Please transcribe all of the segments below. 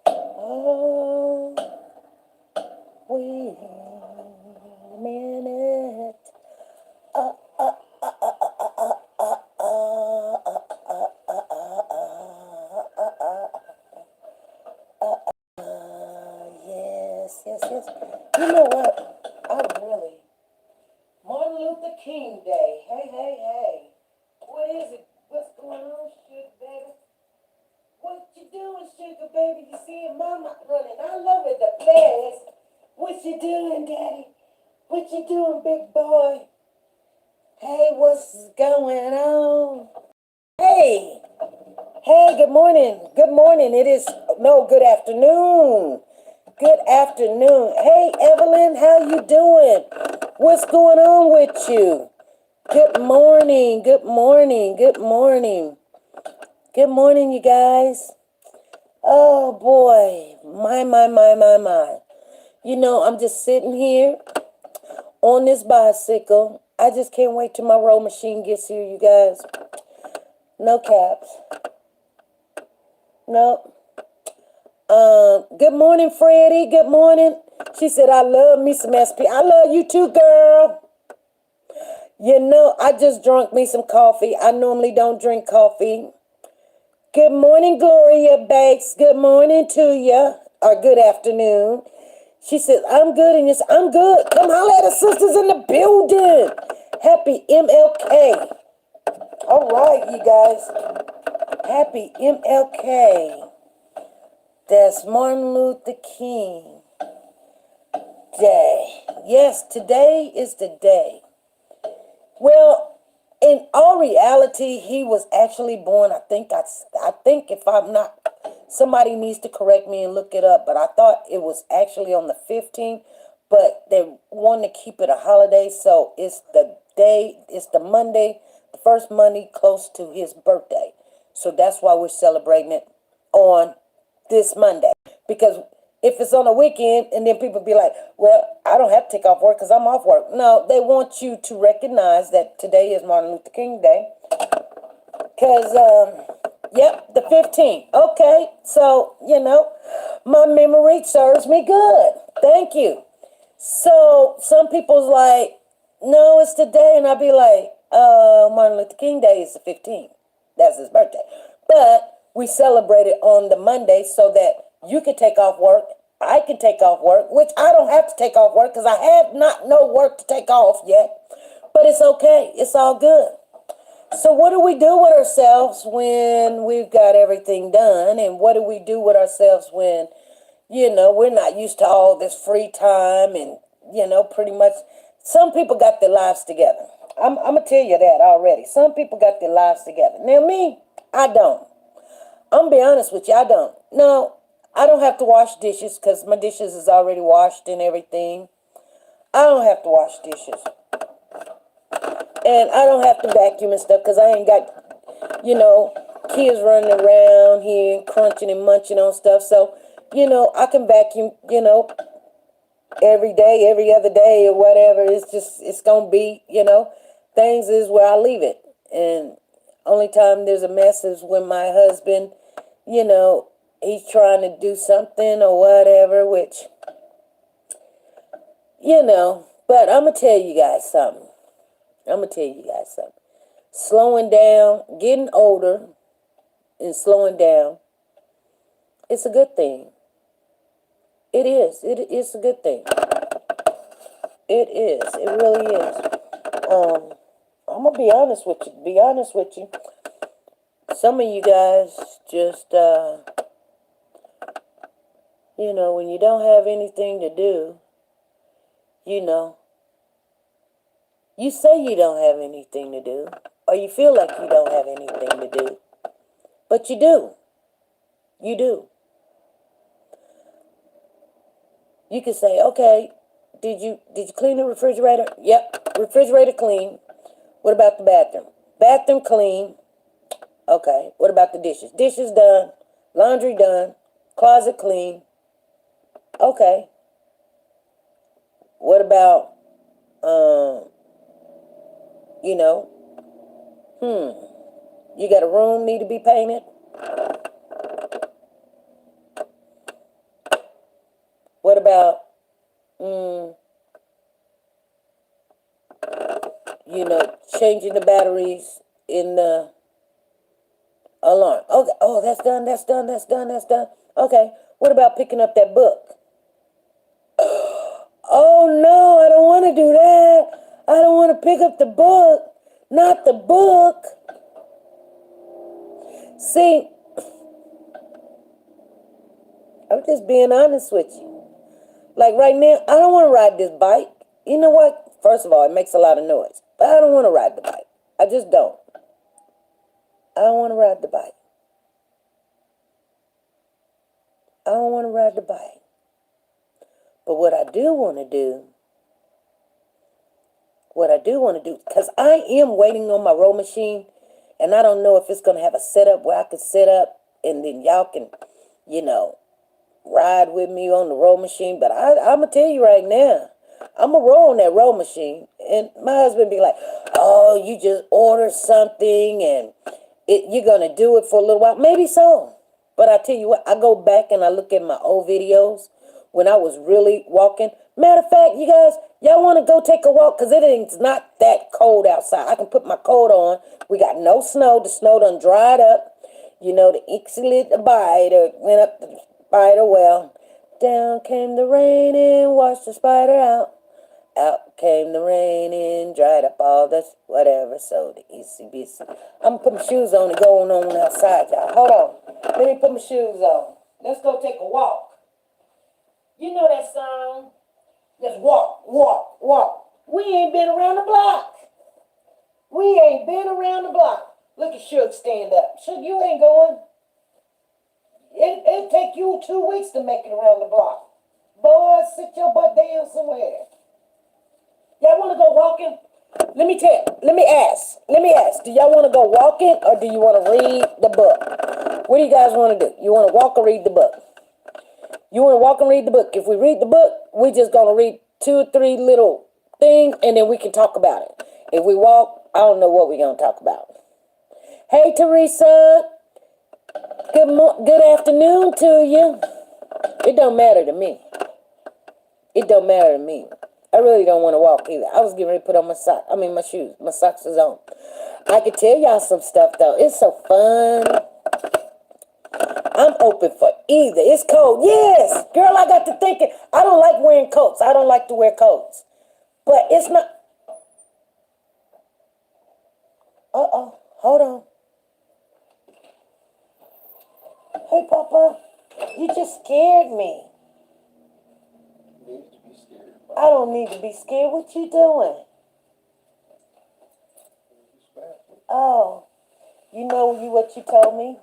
Oh, wait a minute. Uh, uh, uh, uh, uh, uh, uh, uh, uh, uh, yes, yes, yes. You know what? I really. Martin Luther King Day. Hey, hey, hey. What is it? What's going on, sugar baby? What you doing, sugar baby? You see mama running all over the place. What you doing, daddy? What you doing, big boy? Hey, what's going on? Hey, hey, good morning. Good morning. It is, no, good afternoon. Good afternoon. Hey, Evelyn, how you doing? What's going on with you? Good morning. Good morning. Good morning. Good morning, you guys. Oh, boy. My. You know, I'm just sitting here on this bicycle. I just can't wait till my row machine gets here, you guys. No caps. Nope. Good morning, Freddie. Good morning. She said, I love me some SP. I love you too, girl. You know, I just drunk me some coffee. I normally don't drink coffee. Good morning, Gloria Bakes. Good morning to you. Or good afternoon. She said, I'm good. And you said, I'm good. Come holler at the sisters in the building. Happy MLK. All right, you guys. Happy MLK. That's Martin Luther King Day. Yes, today is the day. Well, in all reality, he was actually born, I think if I'm not, somebody needs to correct me and look it up, but I thought it was actually on the 15th, but they want to keep it a holiday, so it's the Monday, the first Monday close to his birthday. So that's why we're celebrating it on this Monday. Because if it's on a weekend and then people be like, well, I don't have to take off work because I'm off work. No, they want you to recognize that today is Martin Luther King Day. Because, yep, the 15th. Okay, so, you know, my memory serves me good. Thank you. So some people's like, no, it's today. And I'll be like, Martin Luther King Day is the 15th. That's his birthday. But we celebrate it on the Monday so that you can take off work. I can take off work, which I don't have to take off work because I have not no work to take off yet. But it's okay. It's all good. So what do we do with ourselves when we've got everything done? And what do we do with ourselves when, you know, we're not used to all this free time and, you know, pretty much some people got their lives together. I'm going to tell you that already. Some people got their lives together. Now me, I don't. I'm going to be honest with you, I don't. No, I don't have to wash dishes because my dishes is already washed and everything. I don't have to wash dishes. And I don't have to vacuum and stuff because I ain't got, you know, kids running around here crunching and munching on stuff. So, you know, I can vacuum, you know, every day, every other day or whatever. It's going to be, you know, things is where I leave it. And only time there's a mess is when my husband, you know, he's trying to do something or whatever, which, you know, but I'm going to tell you guys something. Slowing down, getting older and slowing down, it's a good thing. It is. It's a good thing. It is. It really is. I'm going to be honest with you. Some of you guys just, you know, when you don't have anything to do, you know, you say you don't have anything to do, or you feel like you don't have anything to do, but you do. You do. You can say, okay, did you clean the refrigerator? Yep, refrigerator clean. What about the bathroom? Bathroom clean. Okay, what about the dishes? Dishes done. Laundry done. Closet clean. Okay. What about, you know, you got a room need to be painted? about, changing the batteries in the alarm? Okay. Oh, that's done. That's done. That's done. That's done. Okay. What about picking up that book? Oh no, I don't want to do that. I don't want to pick up the book. Not the book. See, I'm just being honest with you. Like right now, I don't want to ride this bike. You know what? First of all, it makes a lot of noise. But I don't want to ride the bike. I just don't. I don't want to ride the bike. I don't want to ride the bike. But what I do want to do, because I am waiting on my row machine, and I don't know if it's going to have a setup where I could set up, and then y'all can, ride with me on the row machine. But I'm going to tell you right now, I'm going to roll on that row machine. And my husband be like, oh, you just order something, and you're going to do it for a little while. Maybe so. But I tell you what, I go back and I look at my old videos when I was really walking. Matter of fact, you guys, y'all want to go take a walk? Because it's not that cold outside. I can put my coat on. We got no snow. The snow done dried up. The excellent biter went up the spider well. Down came the rain and washed the spider out. Out came the rain and dried up all the whatever. So the ECBC. I'm going to put my shoes on and go on outside, y'all. Hold on. Let me put my shoes on. Let's go take a walk. You know that song? Let's walk, walk, walk. We ain't been around the block. We ain't been around the block. Look at Suge stand up. Suge, you ain't going. It'll take you 2 weeks to make it around the block. Boy, sit your butt down somewhere. Y'all want to go walking? Let me ask. Do y'all want to go walking or do you want to read the book? What do you guys want to do? You want to walk or read the book? You want to walk and read the book. If we read the book, we're just going to read 2 or 3 little things and then we can talk about it. If we walk, I don't know what we're going to talk about. Hey, Teresa. Good afternoon to you. It don't matter to me. I really don't want to walk either. I was getting ready to put on my shoes. My socks is on. I could tell y'all some stuff though. It's so fun. I'm open for either. It's cold. Yes. Girl, I got to thinking. I don't like wearing coats. I don't like to wear coats. But it's not. Uh-oh. Hold on. Hey, Papa. You just scared me. I don't need to be scared. What you doing? Oh. You know what you told me?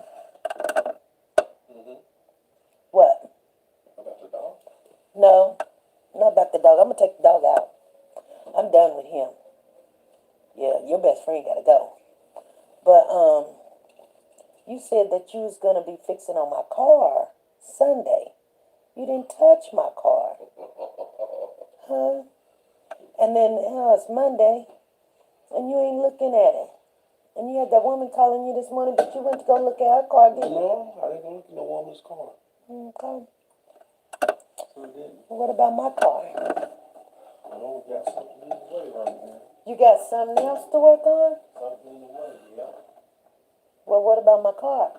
What? About the dog? No, not about the dog. I'm going to take the dog out. I'm done with him. Yeah, your best friend got to go. But, you said that you was going to be fixing on my car Sunday. You didn't touch my car. Huh? And then, it's Monday, and you ain't looking at it. And you had that woman calling you this morning, but you went to go look at her car, didn't you? No, I didn't go look at no woman's car. Okay. So I didn't. What about my car? No, we got something in the way right now. You got something else to work on? Something in the way, yeah. Well, what about my car?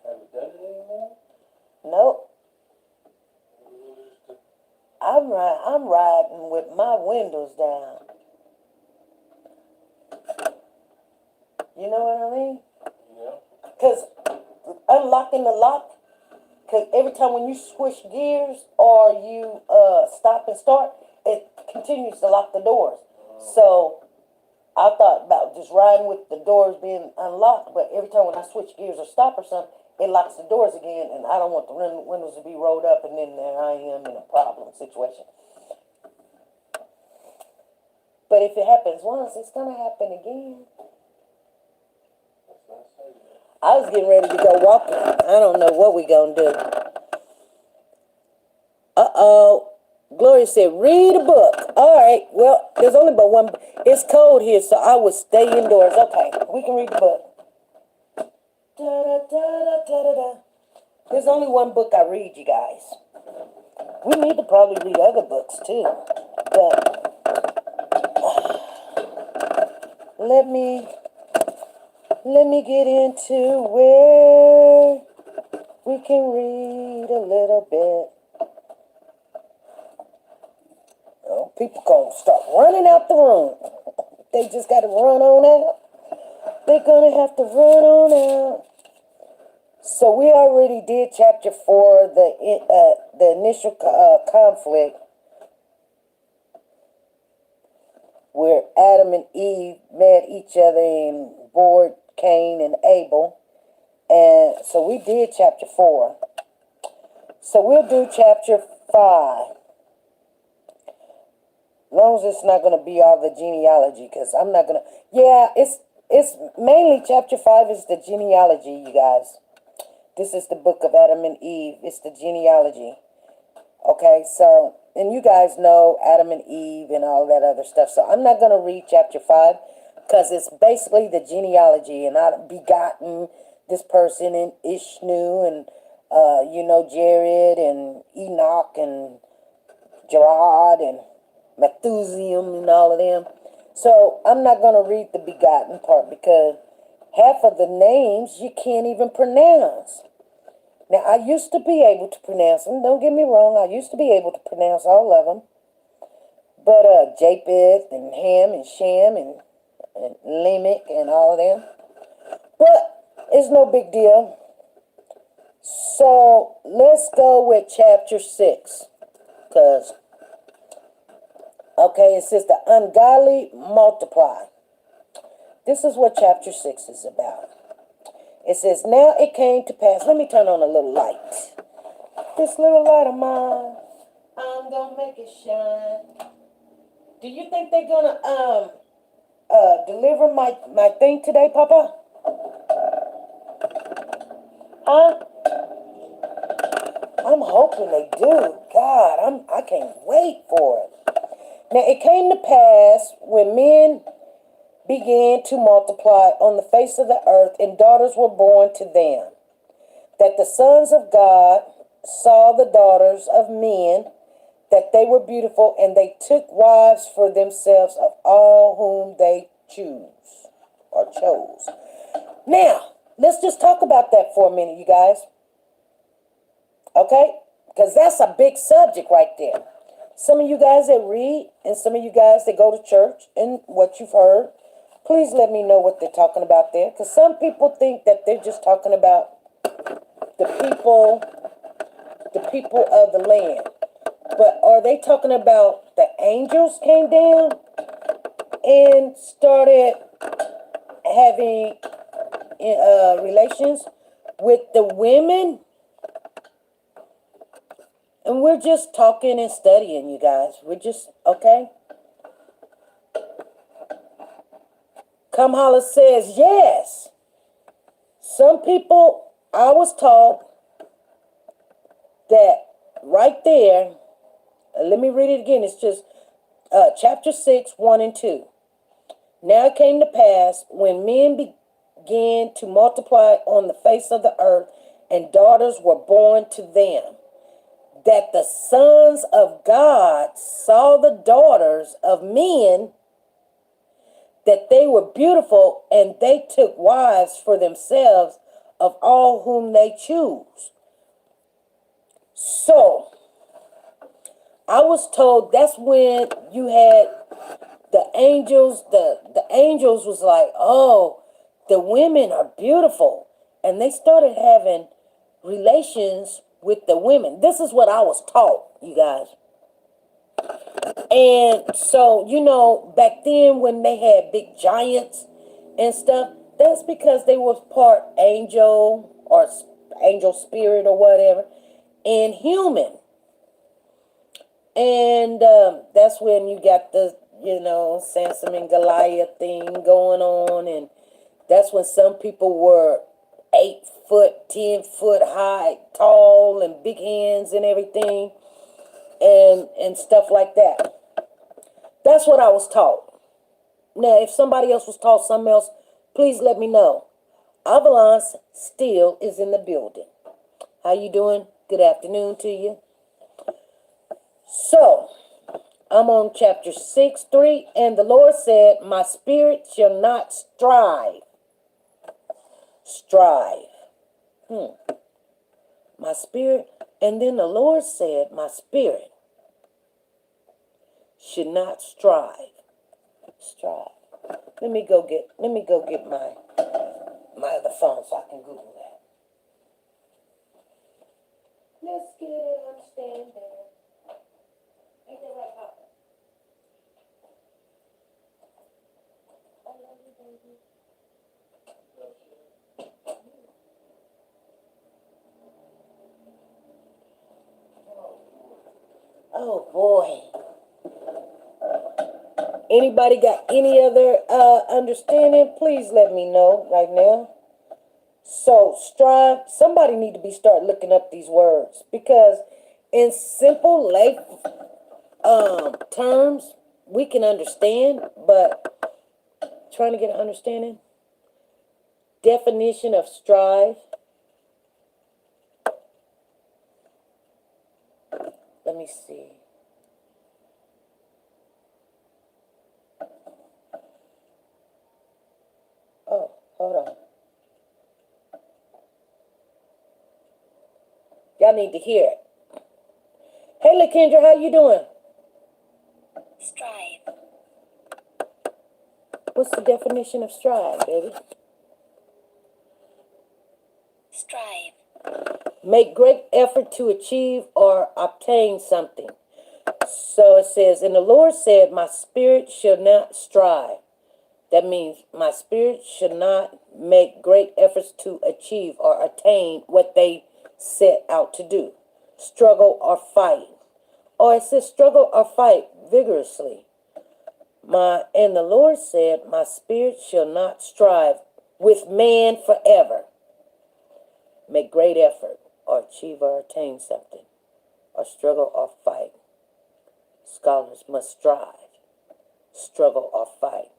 Have you done it anymore? Nope. I'm riding with my windows down. You know what I mean? Yeah. Because unlocking the lock, because every time when you switch gears or you stop and start, it continues to lock the doors. So I thought about just riding with the doors being unlocked, but every time when I switch gears or stop or something, it locks the doors again, and I don't want the windows to be rolled up, and then there I am in a problem situation. But if it happens once, it's going to happen again. I was getting ready to go walking. I don't know what we going to do. Uh-oh. Gloria said, read a book. All right. Well, there's only but one. It's cold here, so I would stay indoors. Okay. We can read the book. Da-da-da-da-da-da-da. There's only one book I read, you guys. We need to probably read other books too. But let me get into where we can read a little bit. Oh, people gonna start running out the room. They just gotta run on out. They're gonna have to run on out. So we already did chapter 4, the initial conflict, where Adam and Eve met each other and bored Cain and Abel. And so we did chapter 4. So we'll do chapter 5. As long as it's not going to be all the genealogy, because I'm not going to... Yeah, it's mainly chapter 5 is the genealogy, you guys. This is the book of Adam and Eve. It's the genealogy. Okay, so... And you guys know Adam and Eve and all that other stuff. So I'm not going to read chapter 5 because it's basically the genealogy. And I've begotten this person in Ishnu and, Jared and Enoch and Gerard and Methuselah and all of them. So I'm not going to read the begotten part because half of the names you can't even pronounce. Now, I used to be able to pronounce them. Don't get me wrong. I used to be able to pronounce all of them. But Japheth and Ham and Shem and Lamech and all of them. But it's no big deal. So let's go with chapter 6. Because, it says the ungodly multiply. This is what chapter 6 is about. It says, now it came to pass. Let me turn on a little light. This little light of mine, I'm going to make it shine. Do you think they're going to deliver my thing today, Papa? Huh? I'm hoping they do. God, I can't wait for it. Now, it came to pass when men began to multiply on the face of the earth, and daughters were born to them, that the sons of God saw the daughters of men, that they were beautiful, and they took wives for themselves of all whom they chose. Now, let's just talk about that for a minute, you guys. Okay? Because that's a big subject right there. Some of you guys that read, and some of you guys that go to church, and what you've heard, please let me know what they're talking about there. Because some people think that they're just talking about the people of the land. But are they talking about the angels came down and started having relations with the women? And we're just talking and studying, you guys. We're just, okay? Kamala says, yes. Some people, I was taught that right there, let me read it again. It's just chapter 6, 1 and 2. Now it came to pass when men began to multiply on the face of the earth, and daughters were born to them, that the sons of God saw the daughters of men, that they were beautiful, and they took wives for themselves of all whom they choose. So, I was told that's when you had the angels, the angels was like, oh, the women are beautiful. And they started having relations with the women. This is what I was taught, you guys. And so, back then when they had big giants and stuff, that's because they was part angel or angel spirit or whatever and human. And that's when you got the, Samson and Goliath thing going on. And that's when some people were 8 foot, 10 foot high, tall and big hands and everything. And stuff like that. That's what I was taught. Now, if somebody else was taught something else, please let me know. Avalance still is in the building. How you doing? Good afternoon to you. So, I'm on chapter 6:3, and the Lord said, my spirit shall not strive. Strive. My spirit, and then the Lord said, my spirit should not strive. Strive. Let me go get my other phone so I can Google that. Let's get it, understand that. Ain't that right, Papa? I love you, baby. Oh boy. Anybody got any other understanding? Please let me know right now. So strive. Somebody need to start looking up these words, because in simple life terms we can understand, but trying to get an understanding. Definition of strive. Let me see. Oh, hold on. Y'all need to hear it. Hey, LaKendra, how you doing? Strive. What's the definition of strive, baby? Strive. Make great effort to achieve or obtain something. So it says, and the Lord said, my spirit shall not strive. That means my spirit should not make great efforts to achieve or attain what they set out to do. Struggle or fight. Or it says struggle or fight vigorously. And the Lord said, my spirit shall not strive with man forever. Make great effort or achieve or attain something. Or struggle or fight. Scholars must strive, struggle or fight.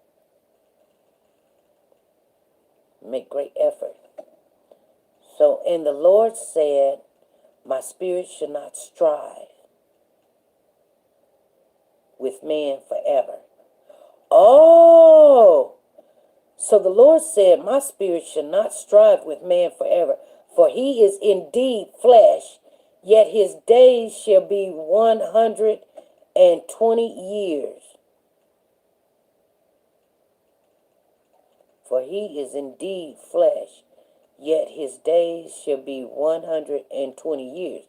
Make great effort. So, and the Lord said, my spirit should not strive with man forever. Oh, so the Lord said, my spirit should not strive with man forever, for he is indeed flesh, yet his days shall be 120 years. For he is indeed flesh, yet his days shall be 120 years.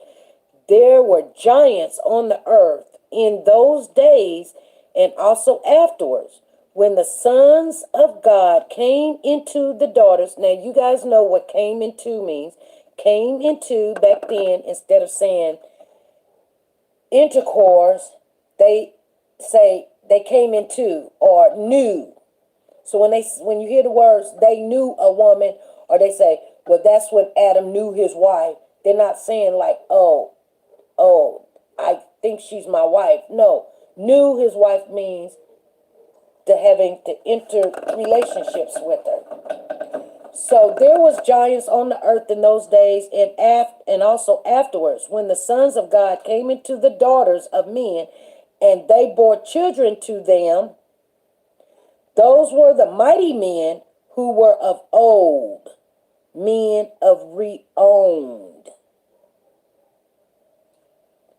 There were giants on the earth in those days and also afterwards, when the sons of God came into the daughters. Now, you guys know what came into means. Came into back then, instead of saying intercourse, they say they came into or knew. So when you hear the words, they knew a woman, or they say, well, that's when Adam knew his wife. They're not saying like, oh, I think she's my wife. No, knew his wife means to having to enter relationships with her. So there was giants on the earth in those days, and also afterwards, when the sons of God came into the daughters of men, and they bore children to them. Those were the mighty men who were of old, men of renowned.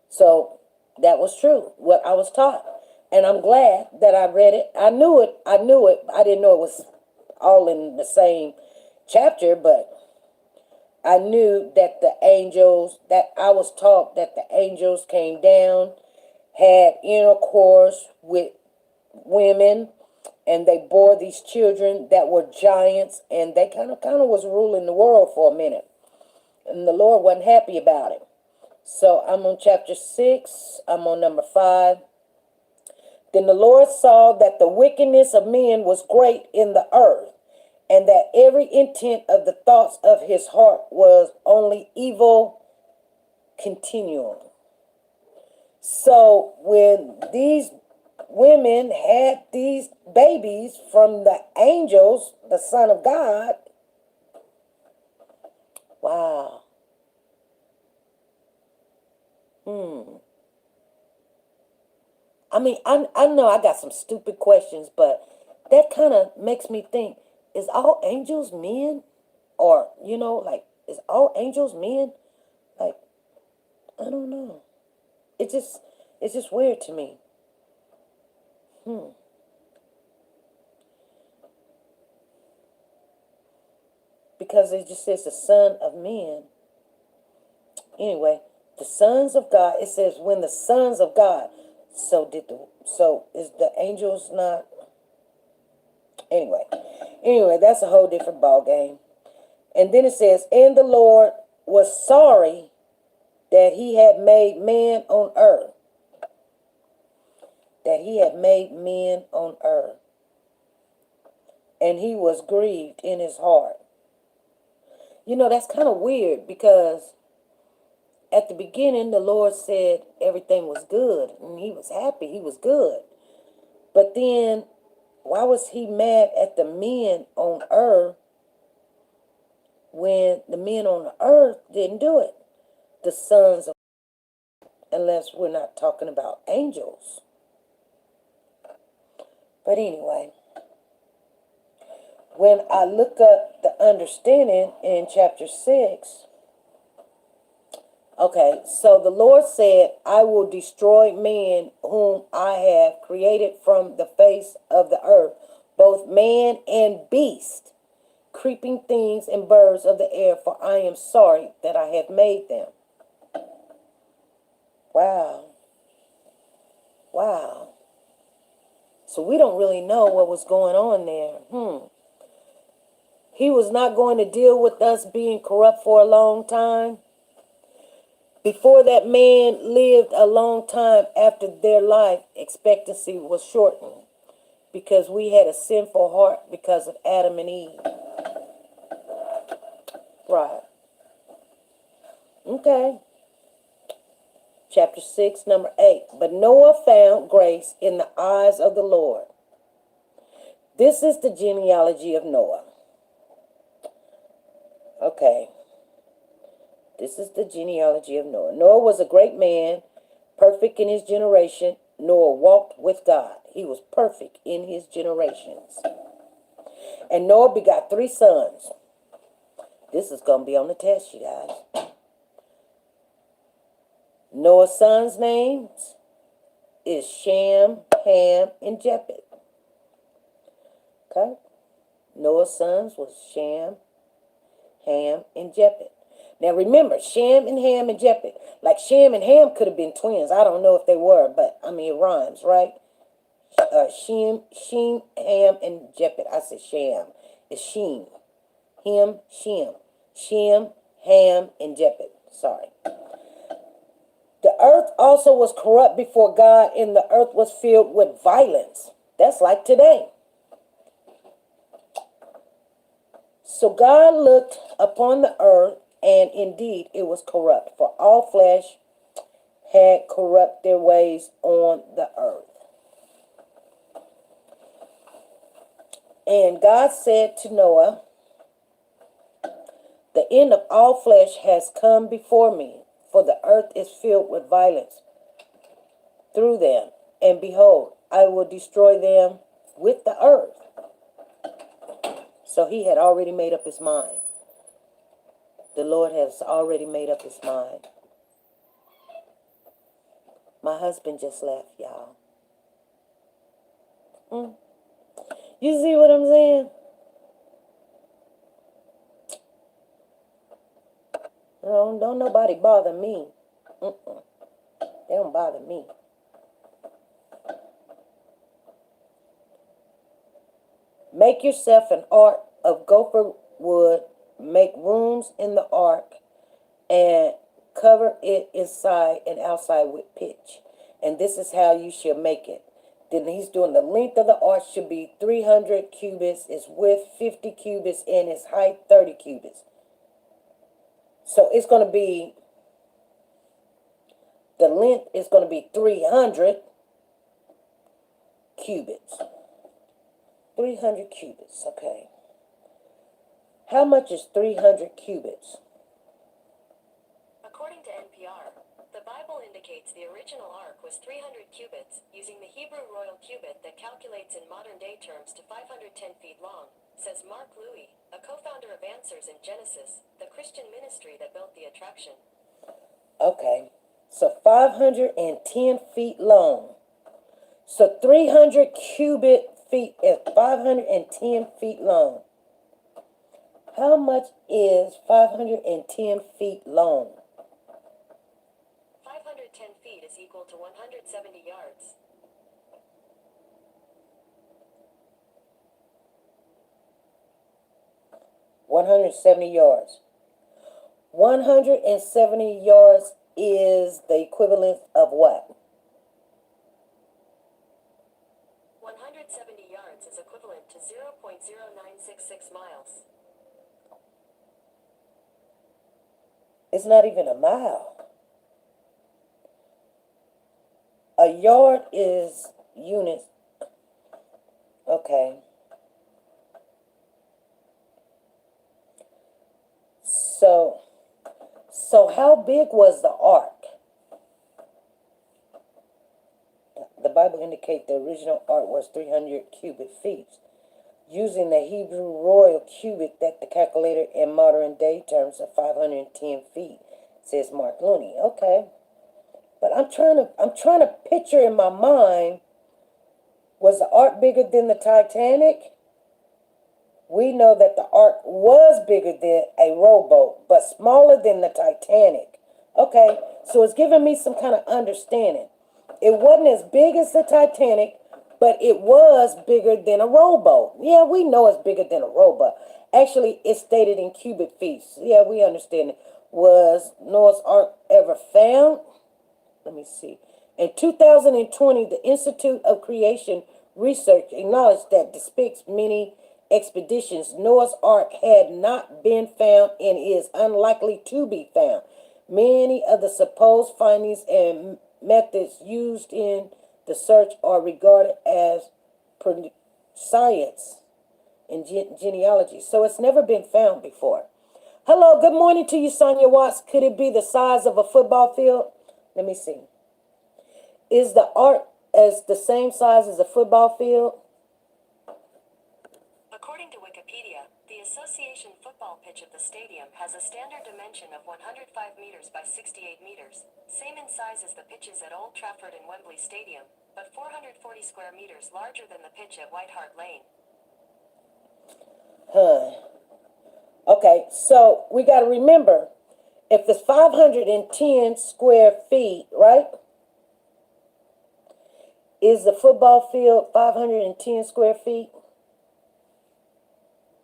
So that was true, what I was taught. And I'm glad that I read it. I knew it. I didn't know it was all in the same chapter, but I knew that I was taught that the angels came down, had intercourse with women, and they bore these children that were giants, and they kind of was ruling the world for a minute. And the Lord wasn't happy about it. So I'm on chapter 6. I'm on number 5. Then the Lord saw that the wickedness of men was great in the earth, and that every intent of the thoughts of his heart was only evil continually. So when these women had these babies from the angels, the Son of God, wow. mean, I know I got some stupid questions, but that kind of makes me think, is all angels men? Or, like, is all angels men? Like, I don't know. It's just weird to me. Because it just says the son of men. Anyway, the sons of God, it says when the sons of God. So is the angels not? Anyway, that's a whole different ball game. And then it says, and the Lord was sorry that he had made man on earth. That he had made men on earth. And he was grieved in his heart. That's kind of weird because at the beginning, the Lord said everything was good and he was happy. He was good. But then why was he mad at the men on earth when the men on the earth didn't do it? The sons of, unless we're not talking about angels. But anyway, when I look up the understanding in chapter 6, okay, so the Lord said, I will destroy man whom I have created from the face of the earth, both man and beast, creeping things and birds of the air, for I am sorry that I have made them. Wow. So we don't really know what was going on there. He was not going to deal with us being corrupt for a long time. Before that, man lived a long time after their life expectancy was shortened because we had a sinful heart because of Adam and Eve. Right. Okay. Chapter 6, number 8. But Noah found grace in the eyes of the Lord. This is the genealogy of Noah. Okay. This is the genealogy of Noah. Noah was a great man, perfect in his generation. Noah walked with God. He was perfect in his generations. And Noah begot 3 sons. This is going to be on the test, you guys. Noah's sons' names is Shem, Ham, and Japheth. Okay? Noah's sons was Shem, Ham, and Japheth. Now remember, Shem and Ham and Japheth. Like Shem and Ham could have been twins. I don't know if they were, but I mean it rhymes, right? Shem, Ham, and Japheth. I said Shem. It's Shem. Him, Shem. Shem, Ham, and Japheth. Sorry. The earth also was corrupt before God, and the earth was filled with violence. That's like today. So God looked upon the earth, and indeed it was corrupt, for all flesh had corrupt their ways on the earth. And God said to Noah, the end of all flesh has come before me, for the earth is filled with violence through them. And behold, I will destroy them with the earth. So he had already made up his mind. The Lord has already made up his mind. My husband just left, y'all. You see what I'm saying? Don't nobody bother me. They don't bother me. Make yourself an ark of gopher wood. Make rooms in the ark and cover it inside and outside with pitch. And this is how you shall make it. Then he's doing the length of the ark should be 300 cubits, its width 50 cubits, and its height 30 cubits. So it's going to be, the length is going to be 300 cubits. 300 cubits, okay. How much is 300 cubits? According to NPR, the Bible Bible indicates the original ark was 300 cubits, using the Hebrew royal cubit that calculates in modern-day terms to 510 feet long, says Mark Louis, a co-founder of Answers in Genesis, the Christian ministry that built the attraction. Okay, so 510 feet long. So 300 cubic feet is 510 feet long. How much is 510 feet long? 510 feet is equal to 170 yards. $170. 170 yards is the equivalent of what? 170 yards is equivalent to 0.0966 miles. It's not even a mile. A yard is units. Okay. So how big was the ark? The Bible indicates the original ark was 300 cubic feet, using the Hebrew royal cubit that the calculator in modern day terms of 510 feet, says Mark Looney. Okay. But I'm trying to picture in my mind, was the ark bigger than the Titanic? We know that the ark was bigger than a rowboat, but smaller than the Titanic. Okay, so it's giving me some kind of understanding. It wasn't as big as the Titanic, but it was bigger than a rowboat. Yeah, we know it's bigger than a rowboat. Actually, it's stated in cubic feet. Yeah, we understand it. Was Noah's Ark ever found? Let me see. In 2020, the Institute of Creation Research acknowledged that despite many expeditions, Noah's Ark had not been found and is unlikely to be found. Many of the supposed findings and methods used in the search are regarded as science and genealogy. So it's never been found before. Hello, good morning to you, Sonia Watts. Could it be the size of a football field? Let me see. Is the ark as the same size as a football field? According to Wikipedia, the association football pitch of the stadium has a standard dimension of 105 meters by 68 meters, same in size as the pitches at Old Trafford and Wembley Stadium, but 440 square meters larger than the pitch at White Hart Lane. Okay, so we got to remember, if it's 510 square feet, right? Is the football field 510 square feet?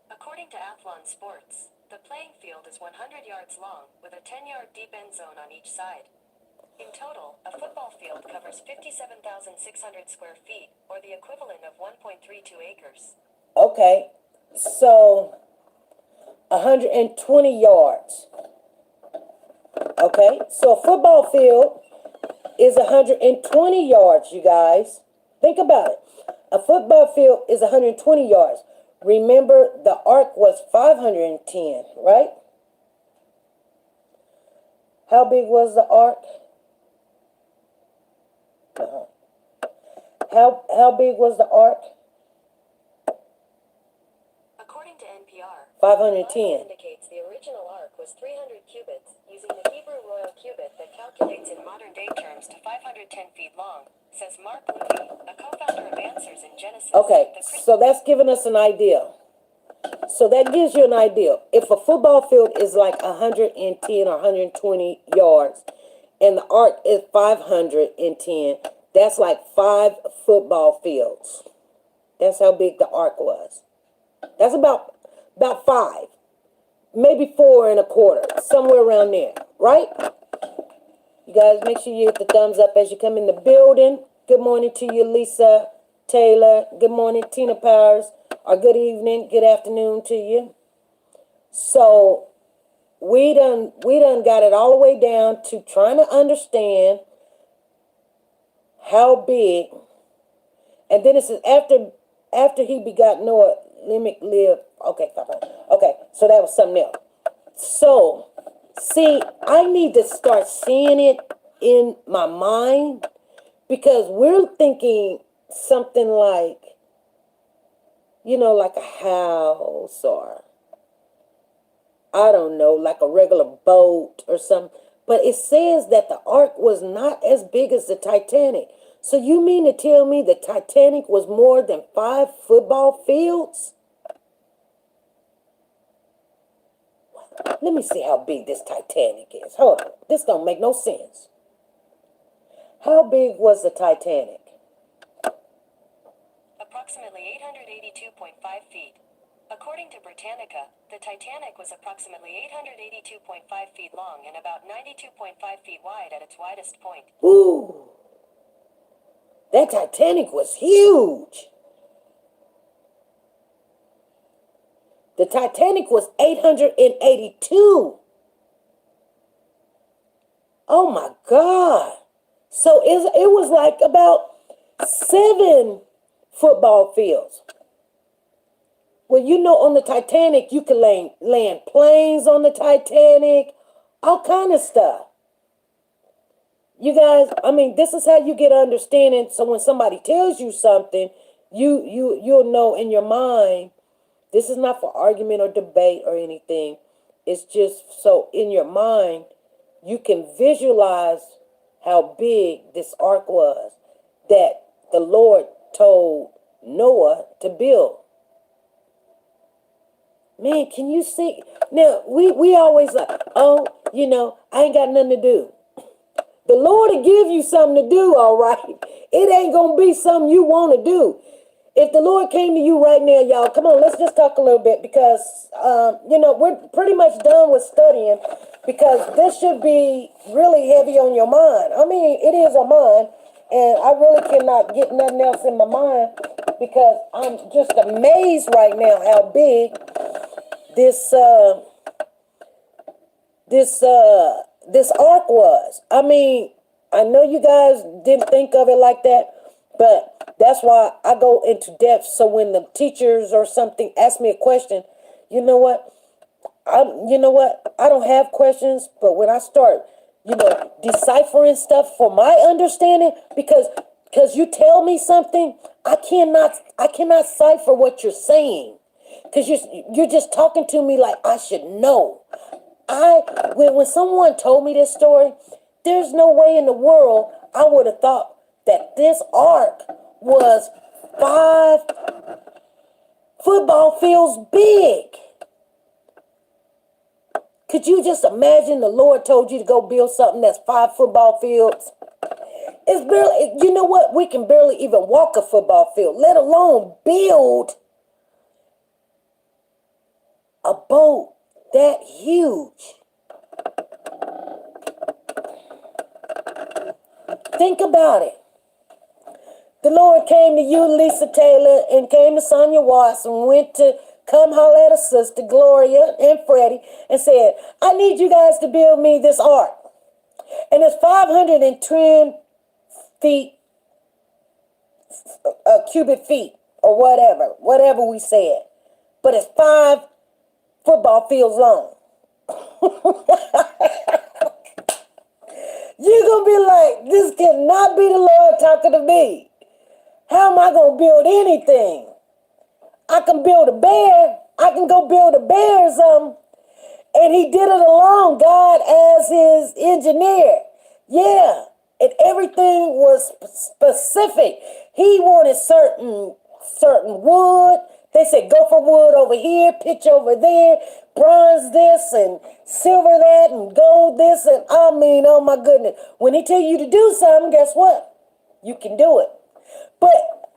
According to Athlon Sports, the playing field is 100 yards long, with a 10-yard deep end zone on each side. In total, a football field covers 57,600 square feet, or the equivalent of 1.32 acres. Okay, so 120 yards. Okay, so a football field is 120 yards, you guys. Think about it. A football field is 120 yards. Remember, the ark was 510, right? How big was the ark? How big was the ark? According to NPR, 510. indicates the original ark was 300 cubits, using the Hebrew royal cubit that calculates in modern-day terms to 510 feet long, says Mark Louis, a co-founder of Answers in Genesis. Okay, so that's giving us an idea. So that gives you an idea. If a football field is like 110 or 120 yards, and the ark is 510, that's like 5 football fields. That's how big the ark was. That's about 5, maybe 4 1/4, somewhere around there, right? You guys make sure you hit the thumbs up as you come in the building. Good morning to you, Lisa Taylor. Good morning, Tina Powers. Or good evening, good afternoon to you. So we done got it all the way down to trying to understand how big. And then it says after he begot Noah, Lamech lived. Okay, fine. Okay, so that was something else. So, see, I need to start seeing it in my mind because we're thinking something like, like a house or I don't know, like a regular boat or something. But it says that the ark was not as big as the Titanic. So you mean to tell me the Titanic was more than 5 football fields? Let me see how big this Titanic is. Hold on. This don't make no sense. How big was the Titanic? Approximately 882.5 feet. According to Britannica, the Titanic was approximately 882.5 feet long and about 92.5 feet wide at its widest point. Ooh. That Titanic was huge. The Titanic was 882. Oh my God. So it was like about 7 football fields. Well, on the Titanic, you could land planes on the Titanic, all kind of stuff. You guys, this is how you get understanding. So when somebody tells you something, you'll know in your mind. This is not for argument or debate or anything. It's just so in your mind, you can visualize how big this ark was that the Lord told Noah to build. Man, can you see? Now, we always like, oh, I ain't got nothing to do. The Lord will give you something to do, all right? It ain't going to be something you want to do. If the Lord came to you right now, y'all, come on, let's just talk a little bit because, we're pretty much done with studying because this should be really heavy on your mind. It is on mine, and I really cannot get nothing else in my mind because I'm just amazed right now how big this ark was. I know you guys didn't think of it like that, but that's why I go into depth. So when the teachers or something ask me a question, you know what? I don't have questions, but when I start, deciphering stuff for my understanding, because you tell me something, I cannot cipher what you're saying. Because you're just talking to me like I should know. When someone told me this story, there's no way in the world I would have thought that this ark was 5 football fields big. Could you just imagine the Lord told you to go build something that's 5 football fields? It's barely, you know what? We can barely even walk a football field, let alone build a boat that huge. Think about it. The Lord came to you, Lisa Taylor, and came to Sonia Watson, went to come holler at her sister, Gloria and Freddie, and said, I need you guys to build me this ark. And it's 510 feet, cubic feet, or whatever we said. But it's 5 football fields long. You're going to be like, this cannot be the Lord talking to me. How am I going to build anything? I can build a bear. I can go build a bear or something. And he did it alone, God as his engineer. Yeah. And everything was specific. He wanted certain wood. They said, go for wood over here, pitch over there, bronze this and silver that and gold this. And oh my goodness. When he tell you to do something, guess what? You can do it. But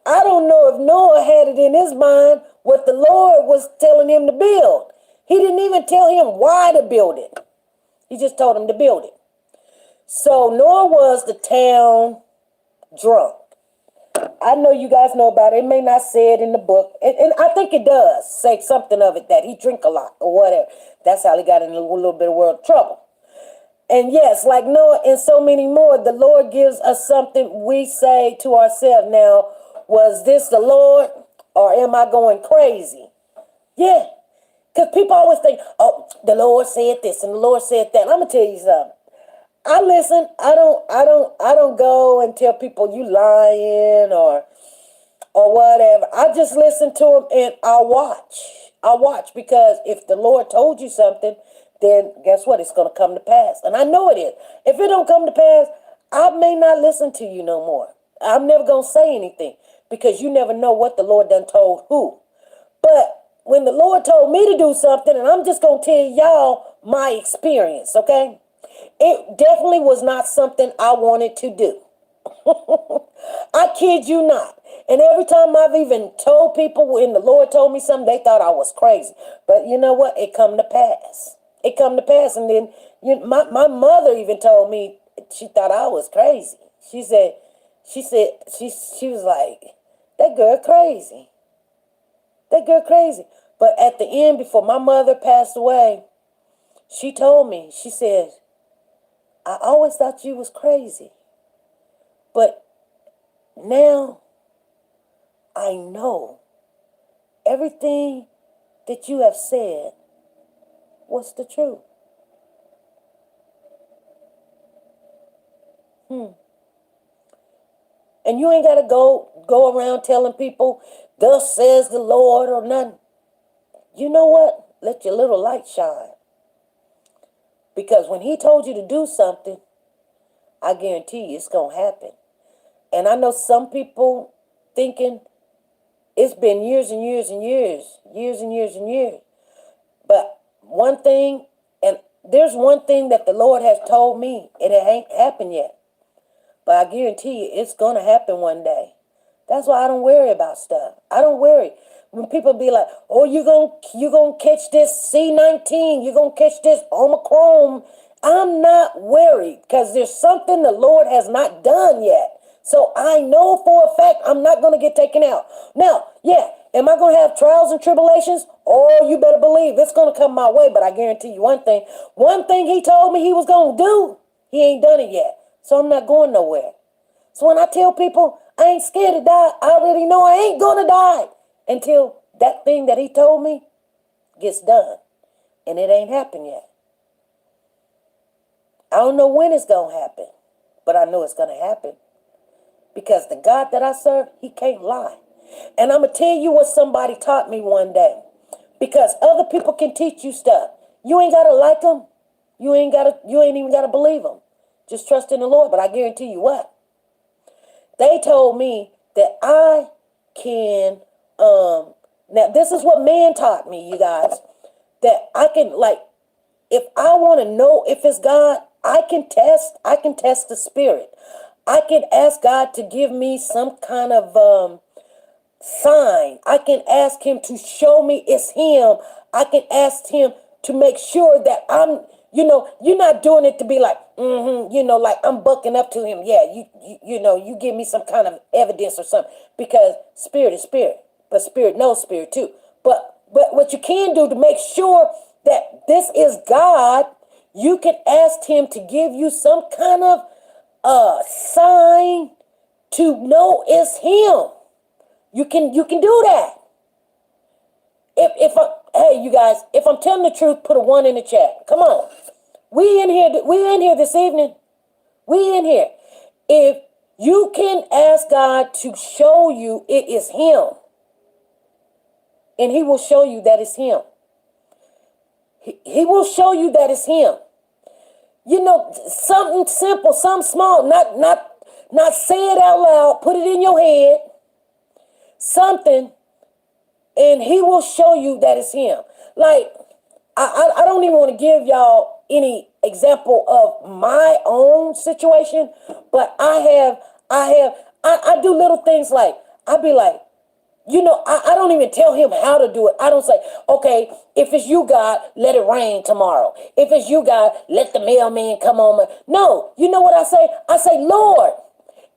I don't know if Noah had it in his mind what the Lord was telling him to build. He didn't even tell him why to build it. He just told him to build it. So Noah was the town drunk. I know you guys know about it. It may not say it in the book. And I think it does say something of it, that he drink a lot or whatever. That's how he got in a little bit of world trouble. And yes, like Noah and so many more, the Lord gives us something we say to ourselves. Now, was this the Lord or am I going crazy? Yeah. Because people always think, oh, the Lord said this and the Lord said that. I'm going to tell you something. I listen. I don't go and tell people you lying or whatever. I just listen to them and I'll watch. I'll watch because if the Lord told you something, then guess what? It's going to come to pass. And I know it is. If it don't come to pass, I may not listen to you no more. I'm never going to say anything because you never know what the Lord done told who. But when the Lord told me to do something, and I'm just going to tell y'all my experience, okay? It definitely was not something I wanted to do. I kid you not. And every time I've even told people when the Lord told me something, they thought I was crazy. But you know what? It come to pass. It come to pass. And then my mother even told me she thought I was crazy. She was like, that girl crazy. That girl crazy. But at the end, before my mother passed away, she told me, she said, I always thought you was crazy. But now I know everything that you have said was the truth. And you ain't got to go around telling people, thus says the Lord or nothing. You know what? Let your little light shine. Because when he told you to do something, I guarantee you it's going to happen. And I know some people thinking it's been years and years and years, years and years and years. But one thing, and there's one thing that the Lord has told me, and it ain't happened yet. But I guarantee you it's going to happen one day. That's why I don't worry about stuff. I don't worry. When people be like, oh, you gonna catch this C-19, you're going to catch this Omicron, I'm not worried because there's something the Lord has not done yet. So I know for a fact I'm not going to get taken out. Now, yeah, am I going to have trials and tribulations? Oh, you better believe it's going to come my way. But I guarantee you one thing. One thing he told me he was going to do, he ain't done it yet. So I'm not going nowhere. So when I tell people I ain't scared to die, I already know I ain't going to die until that thing that he told me gets done. And it ain't happened yet. I don't know when it's going to happen, but I know it's going to happen. Because the God that I serve, he can't lie. And I'm going to tell you what somebody taught me one day. Because other people can teach you stuff. You ain't got to like them. You ain't even got to believe them. Just trust in the Lord. But I guarantee you what? They told me that I can, now this is what man taught me, you guys. That I can, like, if I want to know if it's God, I can test the spirit. I can ask God to give me some kind of sign. I can ask him to show me it's him. I can ask him to make sure that I'm, you're not doing it to be like, like I'm bucking up to him. Yeah, you give me some kind of evidence or something because spirit is spirit, but spirit knows spirit too. But what you can do to make sure that this is God, you can ask him to give you some kind of sign to know it's him. You can do that. Hey you guys, if I'm telling the truth, put a 1 in the chat. Come on. We in here this evening. We in here. If you can ask God to show you it is him, and he will show you that it's him. He will show you that it's him. Something simple, something small, not say it out loud, put it in your head, something, and he will show you that it's him. Like, I don't even want to give y'all any example of my own situation, but I do little things like, I'd be like, I don't even tell him how to do it. I don't say, okay, if it's you, God, let it rain tomorrow. If it's you, God, let the mailman come on. No, you know what I say? I say, Lord,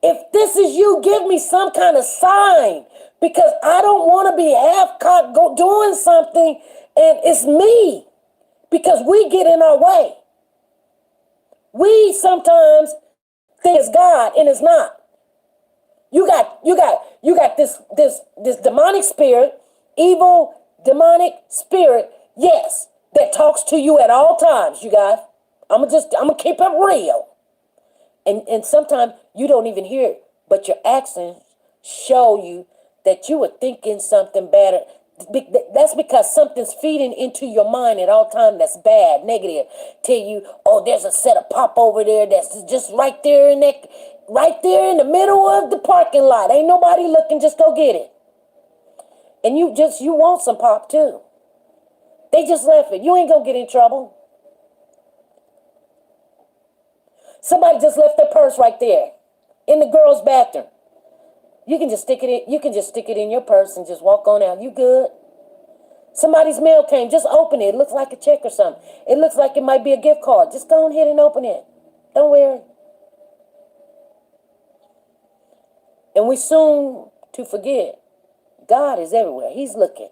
if this is you, give me some kind of sign because I don't want to be half-cocked doing something and it's me because we get in our way. We sometimes think it's God and it's not. You got this demonic spirit, evil demonic spirit, yes, that talks to you at all times, you guys. I'm gonna keep it real. And sometimes you don't even hear it, but your actions show you that you were thinking something better. That's because something's feeding into your mind at all time that's bad, negative. Tell you, oh, there's a set of pop over there that's just right there in the middle of the parking lot. Ain't nobody looking, just go get it. And you want some pop too. They just left it. You ain't gonna get in trouble. Somebody just left their purse right there in the girls' bathroom. You can just stick it in. You can just stick it in your purse and just walk on out. You good? Somebody's mail came. Just open it. It looks like a check or something. It looks like it might be a gift card. Just go ahead and open it. Don't worry. And we soon to forget. God is everywhere. He's looking.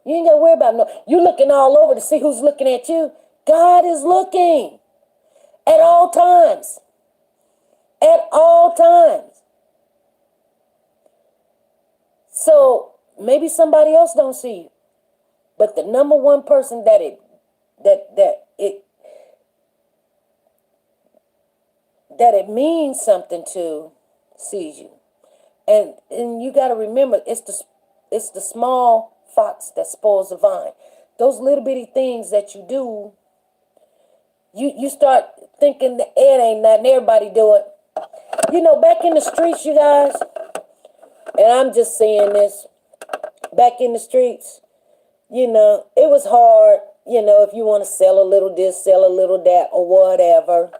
You ain't got to worry about no. You looking all over to see who's looking at you. God is looking at all times. At all times. So maybe somebody else don't see you, but the number one person that it means something to sees you. And you got to remember, it's the small fox that spoils the vine. Those little bitty things that you do, you start thinking that it ain't nothing, everybody do it. You know, back in the streets, you guys, and I'm just saying this, back in the streets, you know, it was hard, you know, if you want to sell a little this, sell a little that, or whatever.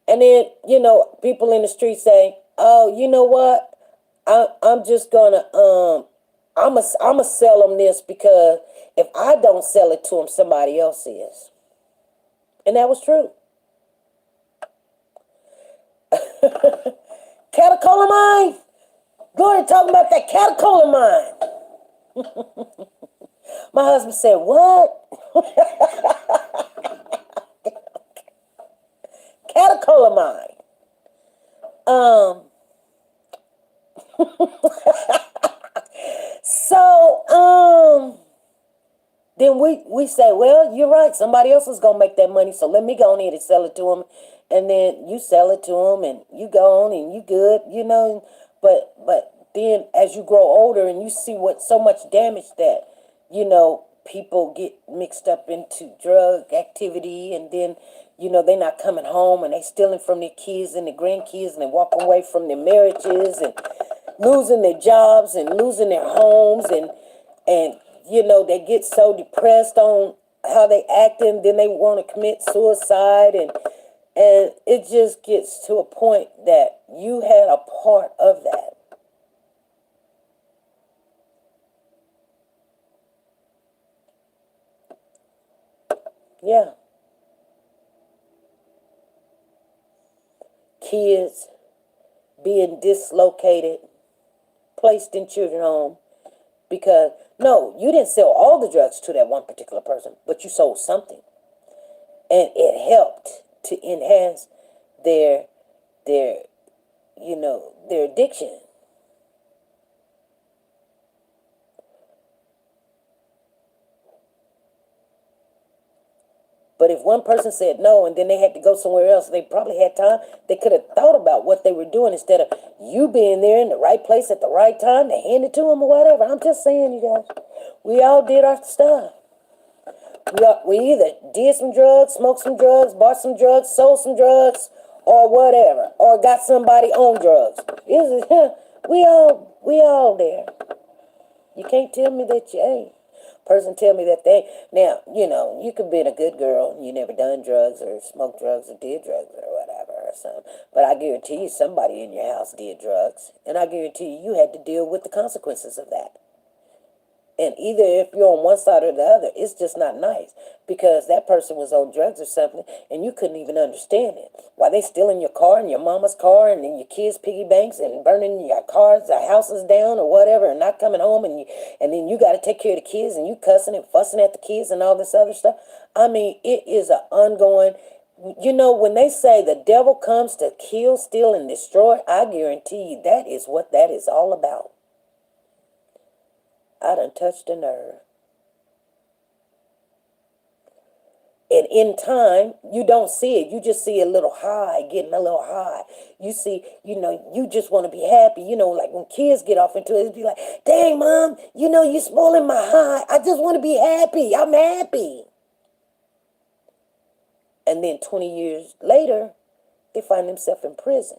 And then, you know, people in the street say, oh, you know what? I'm just gonna I'ma sell them this because if I don't sell it to them, somebody else is. And that was true. Caterpillar mine. Go ahead and talk about that caterpillar mine. My husband said, what? Caterpillar mine. So, then we say, well, you're right. Somebody else is going to make that money. So let me go on in and sell it to them. And then you sell it to them and you go on and you good, you know. But then as you grow older and you see what so much damage that, you know, people get mixed up into drug activity, and then, you know, they're not coming home and they stealing from their kids and their grandkids, and they walking away from their marriages and losing their jobs and losing their homes, and you know, they get so depressed on how they acting, then they want to commit suicide, and it just gets to a point that you had a part of that. Yeah. Kids being dislocated, placed in children's home, because, no, you didn't sell all the drugs to that one particular person, but you sold something. And it helped to enhance their you know, their addiction. But if one person said no and then they had to go somewhere else, they probably had time. They could have thought about what they were doing instead of you being there in the right place at the right time to hand it to them or whatever. I'm just saying, you guys, we all did our stuff. We either did some drugs, smoked some drugs, bought some drugs, sold some drugs, or whatever, or got somebody on drugs. We all there. You can't tell me that you ain't. Person tell me that they, now, you know, you could be a good girl, you never done drugs or smoked drugs or did drugs or whatever or something, but I guarantee you somebody in your house did drugs, and I guarantee you had to deal with the consequences of that. And either if you're on one side or the other, it's just not nice, because that person was on drugs or something and you couldn't even understand it. Why they stealing your car and your mama's car and then your kids' piggy banks and burning your cars, the houses down or whatever, and not coming home, and then you got to take care of the kids and you cussing and fussing at the kids and all this other stuff. I mean, it is an ongoing, you know, when they say the devil comes to kill, steal, and destroy, I guarantee you that is what that is all about. I done touched a nerve. And in time, you don't see it. You just see a little high, getting a little high. You see, you just want to be happy. Like when kids get off into it, it'd be like, dang, Mom, you spoiling my high. I just want to be happy. I'm happy. And then 20 years later, they find themselves in prison.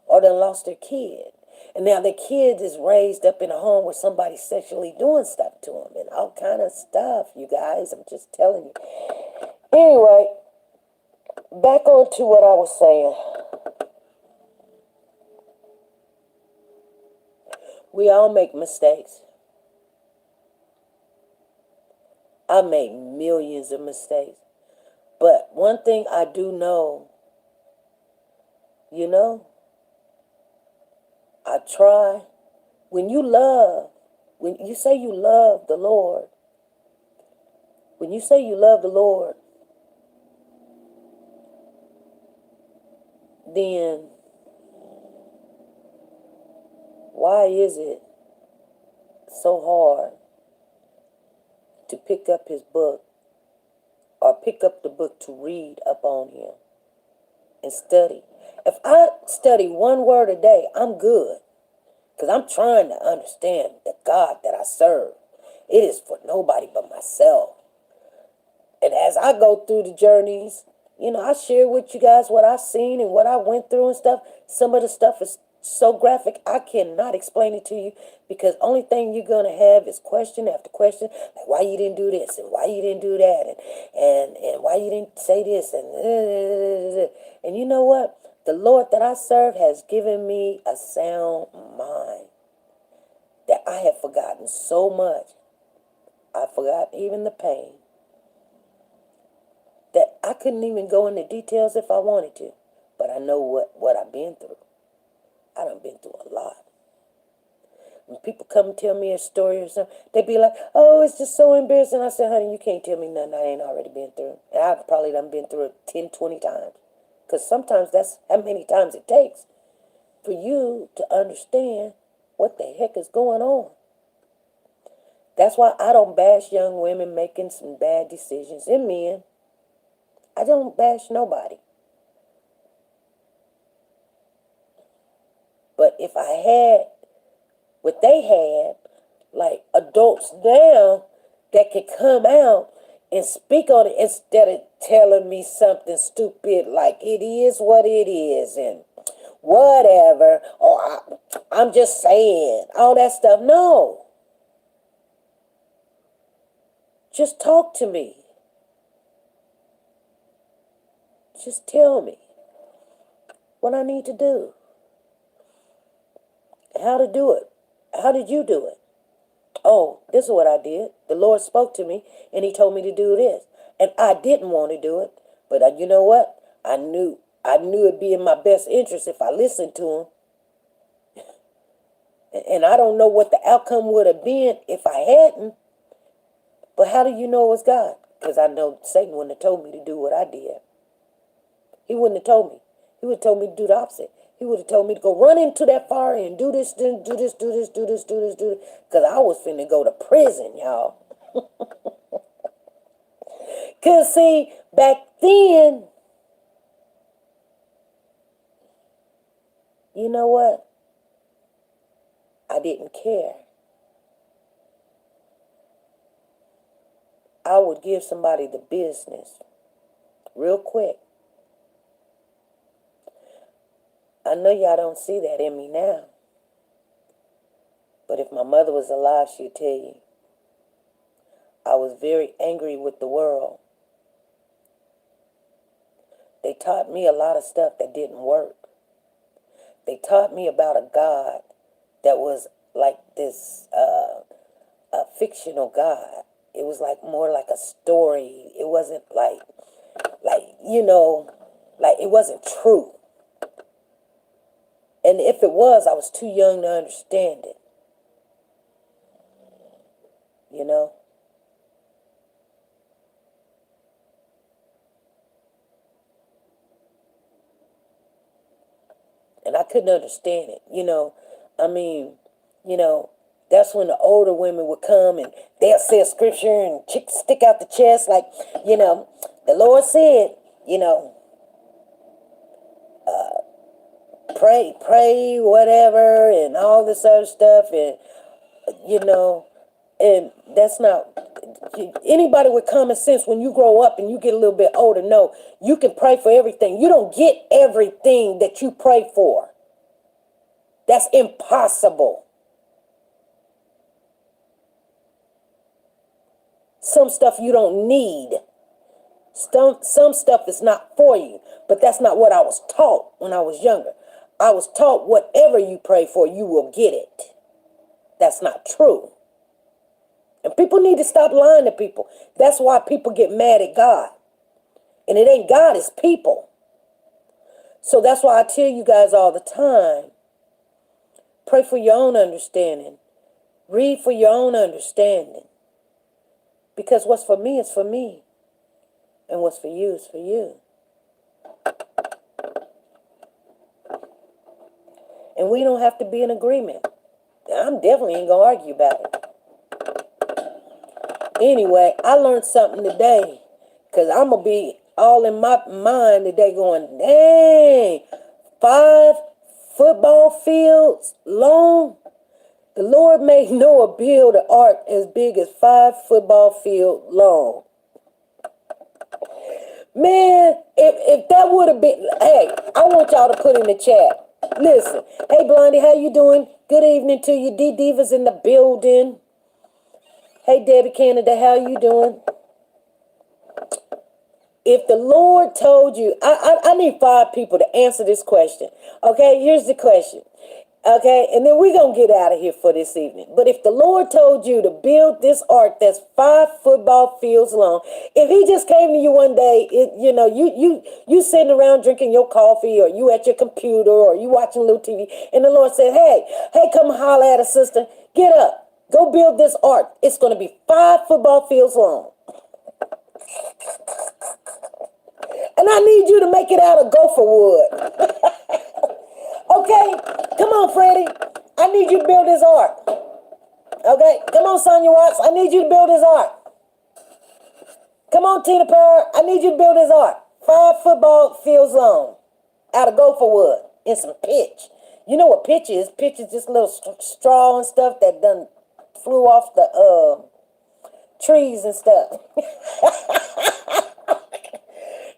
Or they lost their kid. And now their kid is raised up in a home where somebody's sexually doing stuff to them and all kind of stuff, you guys. I'm just telling you. Anyway, back on to what I was saying. We all make mistakes. I make millions of mistakes. But one thing I do know, I try. When you say you love the Lord, then why is it so hard to pick up his book or pick up the book to read upon him and study? If I study one word a day, I'm good. Because I'm trying to understand the God that I serve. It is for nobody but myself. And as I go through the journeys, I share with you guys what I've seen and what I went through and stuff. Some of the stuff is so graphic, I cannot explain it to you, because only thing you're going to have is question after question, like why you didn't do this and why you didn't do that and why you didn't say this and you know what? The Lord that I serve has given me a sound mind that I have forgotten so much. I forgot even the pain. That I couldn't even go into details if I wanted to. But I know what I've been through. I done been through a lot. When people come and tell me a story or something, they be like, oh, it's just so embarrassing. I said, honey, you can't tell me nothing I ain't already been through. And I've probably done been through it 10, 20 times. Because sometimes that's how many times it takes for you to understand what the heck is going on. That's why I don't bash young women making some bad decisions, and men. I don't bash nobody. But if I had what they had, like adults now that could come out and speak on it instead of telling me something stupid like it is what it is and whatever, or I'm just saying, all that stuff. No. Just talk to me. Just tell me what I need to do. How to do it. How did you do it? Oh, this is what I did. The Lord spoke to me and he told me to do this. And I didn't want to do it. But you know what? I knew it'd be in my best interest if I listened to him. And I don't know what the outcome would have been if I hadn't. But how do you know it was God? Because I know Satan wouldn't have told me to do what I did. He wouldn't have told me. He would have told me to do the opposite. He would have told me to go run into that fire and do this, do this. Because I was finna go to prison, y'all. Because, see, back then, you know what? I didn't care. I would give somebody the business real quick. I know y'all don't see that in me now. But if my mother was alive, she'd tell you. I was very angry with the world. They taught me a lot of stuff that didn't work. They taught me about a God that was like this a fictional God. It was like more like a story. It wasn't like it wasn't true. And if it was, I was too young to understand it. You know? And I couldn't understand it. I mean, that's when the older women would come and they'll say a scripture and stick out the chest like, the Lord said, pray, whatever, and all this other stuff, and and that's not, anybody with common sense, when you grow up and you get a little bit older, no, you can pray for everything. You don't get everything that you pray for. That's impossible. Some stuff you don't need. Some stuff is not for you. But that's not what I was taught when I was younger. I was taught whatever you pray for, you will get it. That's not true. And people need to stop lying to people. That's why people get mad at God. And it ain't God, it's people. So that's why I tell you guys all the time, pray for your own understanding. Read for your own understanding. Because what's for me is for me. And what's for you is for you. And we don't have to be in agreement. I'm definitely ain't going to argue about it. Anyway, I learned something today. Because I'm going to be all in my mind today going, dang, 5 football fields long? The Lord made Noah build an ark as big as 5 football fields long. Man, if that would have been, hey, I want y'all to put in the chat. Listen, hey Blondie, how you doing? Good evening to you. D Diva's in the building. Hey Debbie Canada, how you doing? If the Lord told you, I need 5 people to answer this question. Okay, here's the question. Okay, and then we're going to get out of here for this evening. But if the Lord told you to build this ark that's 5 football fields long, if he just came to you one day, you sitting around drinking your coffee, or you at your computer, or you watching a little TV, and the Lord said, hey, come holler at a sister, get up, go build this ark. It's going to be 5 football fields long. And I need you to make it out of gopher wood. Okay, come on, Freddie. I need you to build this ark. Okay, come on, Sonia Watts. I need you to build this ark. Come on, Tina Power. I need you to build this ark. 5 football fields long, out of gopher wood and some pitch. You know what pitch is? Pitch is just little straw and stuff that done flew off the trees and stuff.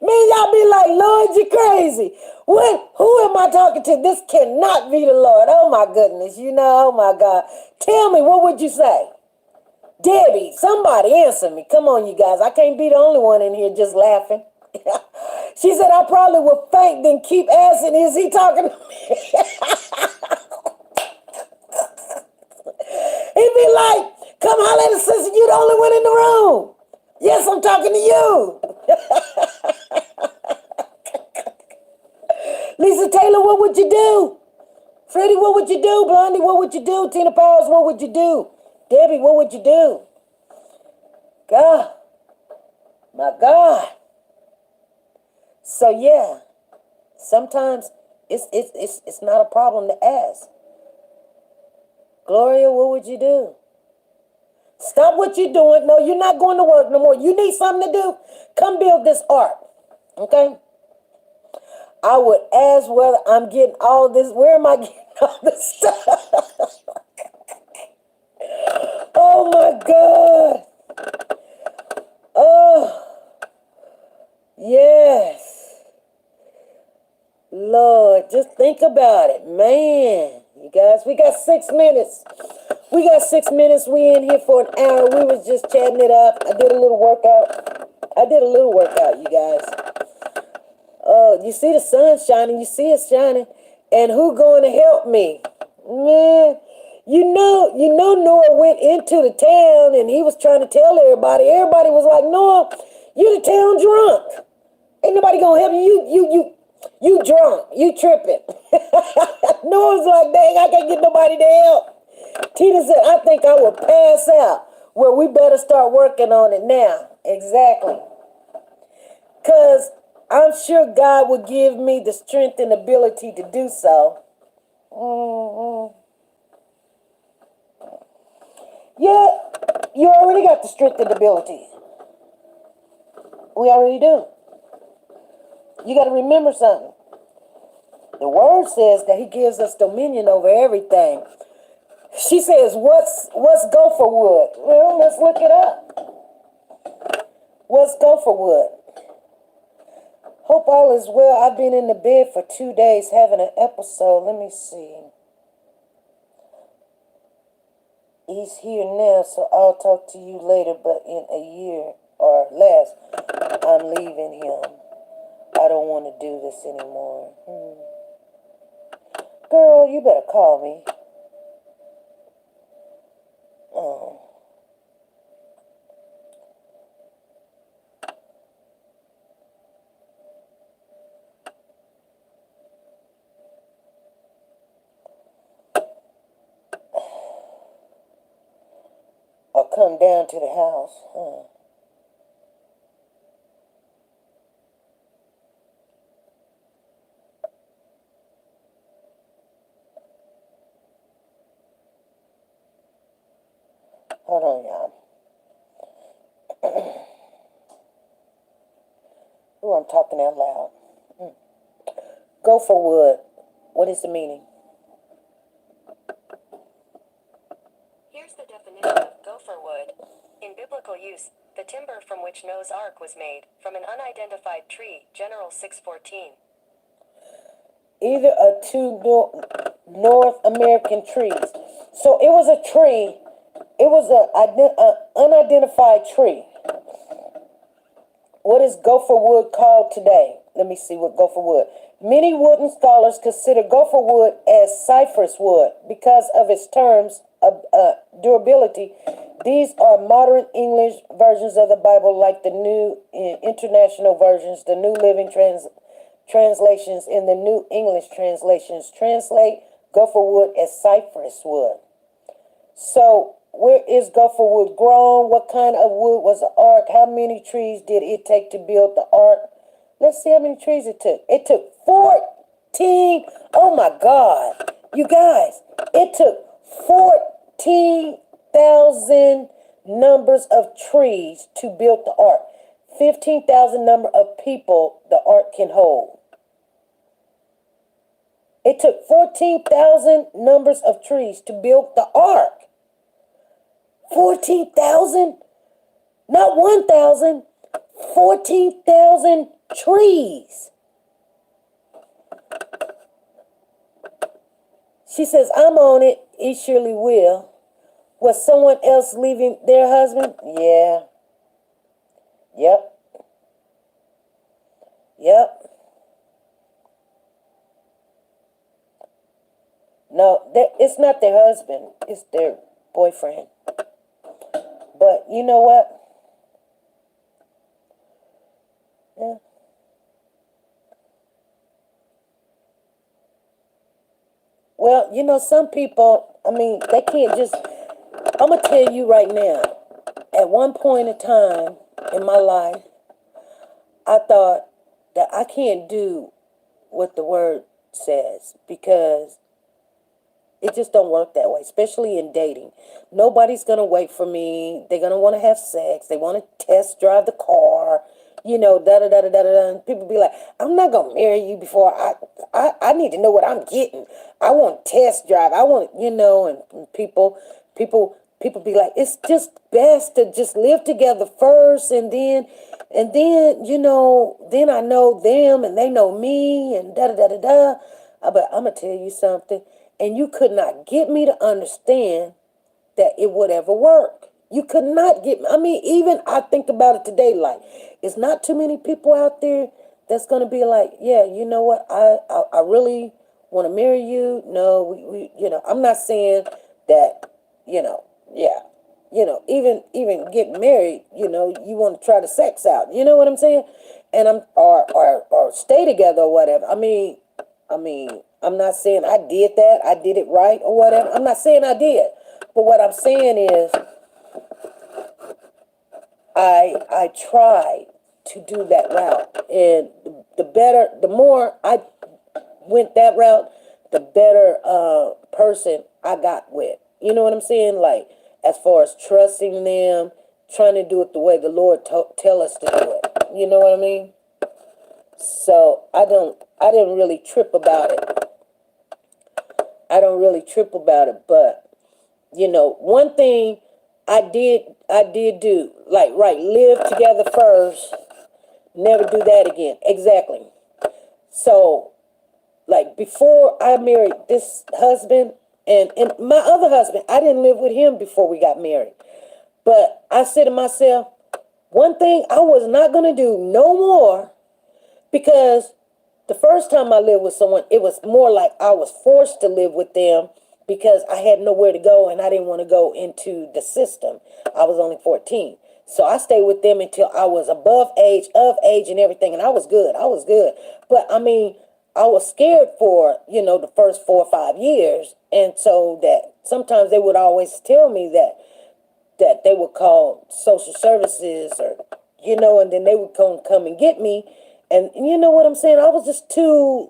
Man, y'all be like, Lord, you crazy. What? Who am I talking to? This cannot be the Lord. Oh, my goodness. Oh, my God. Tell me, what would you say? Debbie, somebody answer me. Come on, you guys. I can't be the only one in here just laughing. She said, I probably would faint, then keep asking, is he talking to me? He'd be like, come holler at the sister, you the only one in the room. Yes, I'm talking to you. Lisa Taylor, what would you do? Freddie, what would you do? Blondie, what would you do? Tina Powers, what would you do? Debbie, what would you do? God, my God. So yeah, sometimes it's not a problem to ask. Gloria, what would you do? Stop what you're doing. No, you're not going to work no more. You need something to do. Come build this ark. Okay? I would ask whether I'm getting all this. Where am I getting all this stuff? Oh my God. Oh, yes. Lord, just think about it. Man, you guys, we got 6 minutes. We got 6 minutes. We in here for an hour. We was just chatting it up. I did a little workout, you guys. Oh, you see the sun shining. You see it shining. And who going to help me? Man, you know Noah went into the town and he was trying to tell everybody. Everybody was like, Noah, you the town drunk. Ain't nobody going to help you. You drunk. You tripping. Noah's like, dang, I can't get nobody to help. Tina said, I think I will pass out. Well, we better start working on it now. Exactly. Because I'm sure God will give me the strength and ability to do so. Yeah, you already got the strength and ability. We already do. You got to remember something. The word says that he gives us dominion over everything. She says, what's gopher wood? Well, let's look it up. What's gopher wood? Hope all is well. I've been in the bed for 2 days having an episode. Let me see. He's here now, so I'll talk to you later, but in a year or less, I'm leaving him. I don't want to do this anymore. Girl, you better call me. Oh. Or come down to the house. Hold on, y'all. Ooh, I'm talking out loud. Gopher wood. What is the meaning? Here's the definition of gopher wood. In biblical use, the timber from which Noah's Ark was made, from an unidentified tree, General 6:14. Either of two North American trees. So it was a tree. It was an unidentified tree. What is gopher wood called today? Let me see what gopher wood. Many wooden scholars consider gopher wood as cypress wood because of its terms of durability. These are modern English versions of the Bible, like the New International Versions, the New Living Translations, and the New English translations translate gopher wood as cypress wood. So, where is gopher wood grown? What kind of wood was the ark? How many trees did it take to build the ark? Let's see how many trees it took. It took 14. Oh my God. You guys, it took 14,000 numbers of trees to build the ark. 15,000 number of people the ark can hold. It took 14,000 numbers of trees to build the ark. 14,000? Not 1,000. 14,000 trees. She says, I'm on it. He surely will. Was someone else leaving their husband? Yeah. Yep. No, it's not their husband. It's their boyfriend. But you know what? Yeah. Well, you know, some people, I mean, they can't just, I'm going to tell you right now, at one point in time in my life, I thought that I can't do what the word says because it just don't work that way, especially in dating. Nobody's going to wait for me. They're going to want to have sex. They want to test drive the car, you know, da-da-da-da-da-da. And people be like, I'm not going to marry you before I need to know what I'm getting. I want test drive. I want, you know, and people be like, it's just best to just live together first. And then, you know, then I know them and they know me and da-da-da-da-da. But I'm going to tell you something. And you could not get me to understand that it would ever work. You could not get me. I mean, even I think about it today, like, it's not too many people out there that's going to be like, yeah, you know what? I really want to marry you. No, we, you know, I'm not saying that, you know, yeah, you know, even getting married, you know, you want to try the sex out. You know what I'm saying? And or stay together or whatever. I mean, I'm not saying I did that, I did it right or whatever. I'm not saying I did. But what I'm saying is I tried to do that route. And the more I went that route, the better person I got with. You know what I'm saying? Like, as far as trusting them, trying to do it the way the Lord tell us to do it. You know what I mean? So I didn't really trip about it. I don't really trip about it, but you know, one thing I did do, like, right, live together first, never do that again. Exactly. So, like, before I married this husband and my other husband, I didn't live with him before we got married. But I said to myself, one thing I was not going to do no more, because the first time I lived with someone, it was more like I was forced to live with them because I had nowhere to go and I didn't want to go into the system. I was only 14. So I stayed with them until I was above age, of age and everything. And I was good. I was good. But I mean, I was scared for, you know, the first 4 or 5 years. And so that sometimes they would always tell me that they would call social services, or, you know, and then they would come and get me. And you know what I'm saying? I was just too,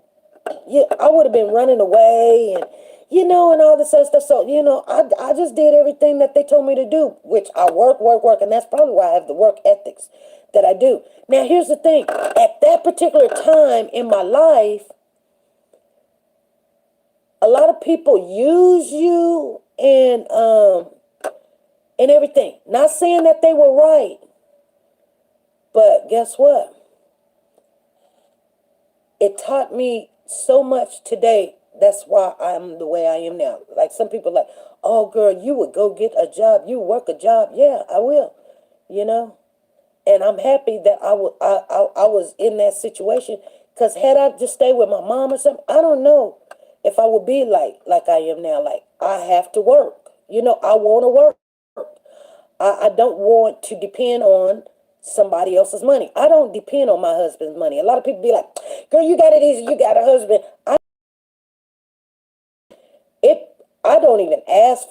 yeah, I would have been running away and, you know, and all this other stuff. So, you know, I just did everything that they told me to do, which I work. And that's probably why I have the work ethics that I do. Now, here's the thing. At that particular time in my life, a lot of people use you and everything. Not saying that they were right, but guess what? It taught me so much today. That's why I'm the way I am now. Like, some people like, oh, girl, you would go get a job. You work a job. Yeah, I will, you know. And I'm happy that I was in that situation. Because had I just stayed with my mom or something, I don't know if I would be like I am now. Like, I have to work. You know, I want to work. I don't want to depend on somebody else's money. I don't depend on my husband's money. A lot of people be like, girl, you got it easy. You got a husband. I don't even ask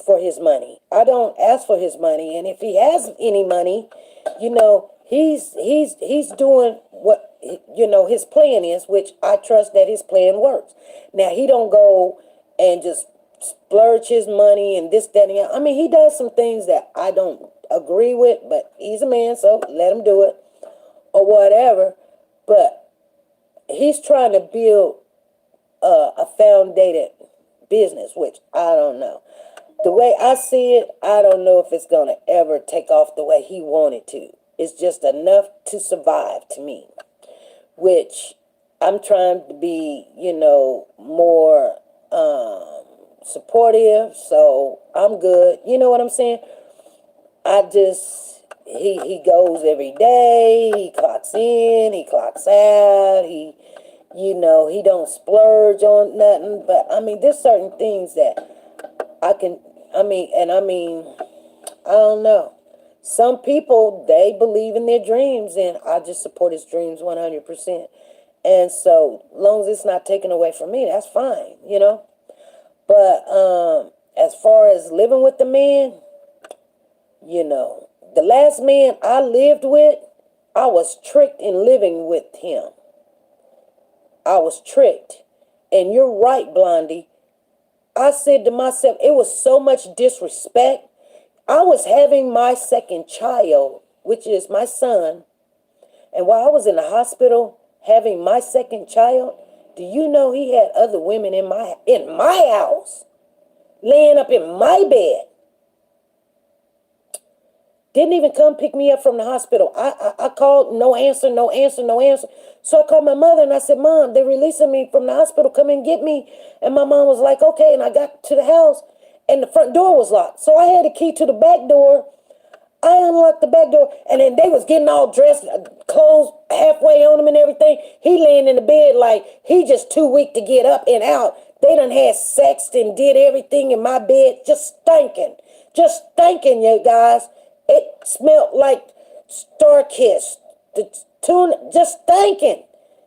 for his money. I don't ask for his money. And if he has any money, you know, he's doing what, you know, his plan is, which I trust that his plan works. Now, he don't go and just splurge his money and this, that, and the other. I mean, he does some things that I don't agree with, but he's a man, so let him do it or whatever. But he's trying to build a founded business, which I don't know. The way I see it, I don't know if it's going to ever take off the way he wanted to. It's just enough to survive to me, which I'm trying to be, you know, more supportive, so I'm good. You know what I'm saying? He goes every day, he clocks in, he clocks out, you know, he don't splurge on nothing. But I mean, there's certain things that I don't know. Some people, they believe in their dreams, and I just support his dreams 100%. And so, long as it's not taken away from me, that's fine, you know. But as far as living with the man, you know, the last man I lived with, I was tricked in living with him. I was tricked. And you're right, Blondie. I said to myself, it was so much disrespect. I was having my second child, which is my son. And while I was in the hospital having my second child, do you know he had other women in my house, laying up in my bed? Didn't even come pick me up from the hospital. I called, no answer. So I called my mother and I said, Mom, they're releasing me from the hospital. Come and get me. And my mom was like, okay. And I got to the house and the front door was locked. So I had a key to the back door. I unlocked the back door, and then they was getting all dressed, clothes halfway on him and everything. He laying in the bed like he just too weak to get up and out. They done had sex and did everything in my bed, just stinking, you guys. It smelled like Starkiss, the tuna, just stinking.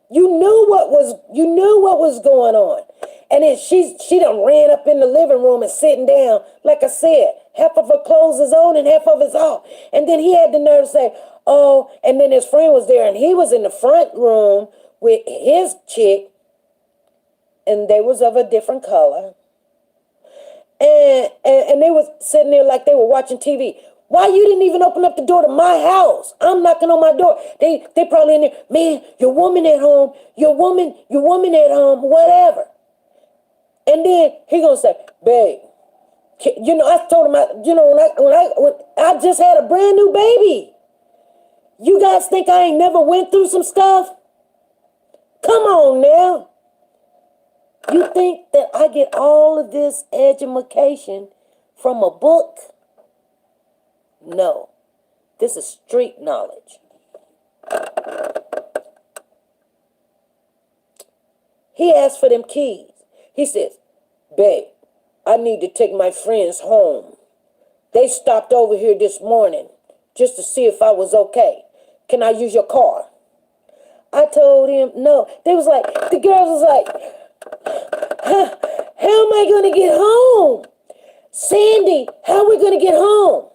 You knew what was going on. And then she done ran up in the living room and sitting down. Like I said, half of her clothes is on and half of it's off. And then he had the nerve to say, oh, and then his friend was there and he was in the front room with his chick and they was of a different color. And they was sitting there like they were watching TV. Why you didn't even open up the door to my house? I'm knocking on my door. They probably in there, man, your woman at home, your woman at home, whatever. And then he gonna say, babe, I told him, when I just had a brand new baby. You guys think I ain't never went through some stuff? Come on now. You think that I get all of this education from a book? No. This is street knowledge. He asked for them keys. He says, babe, I need to take my friends home. They stopped over here this morning just to see if I was okay. Can I use your car? I told him no. The girls was like, how am I going to get home? Sandy, how are we going to get home?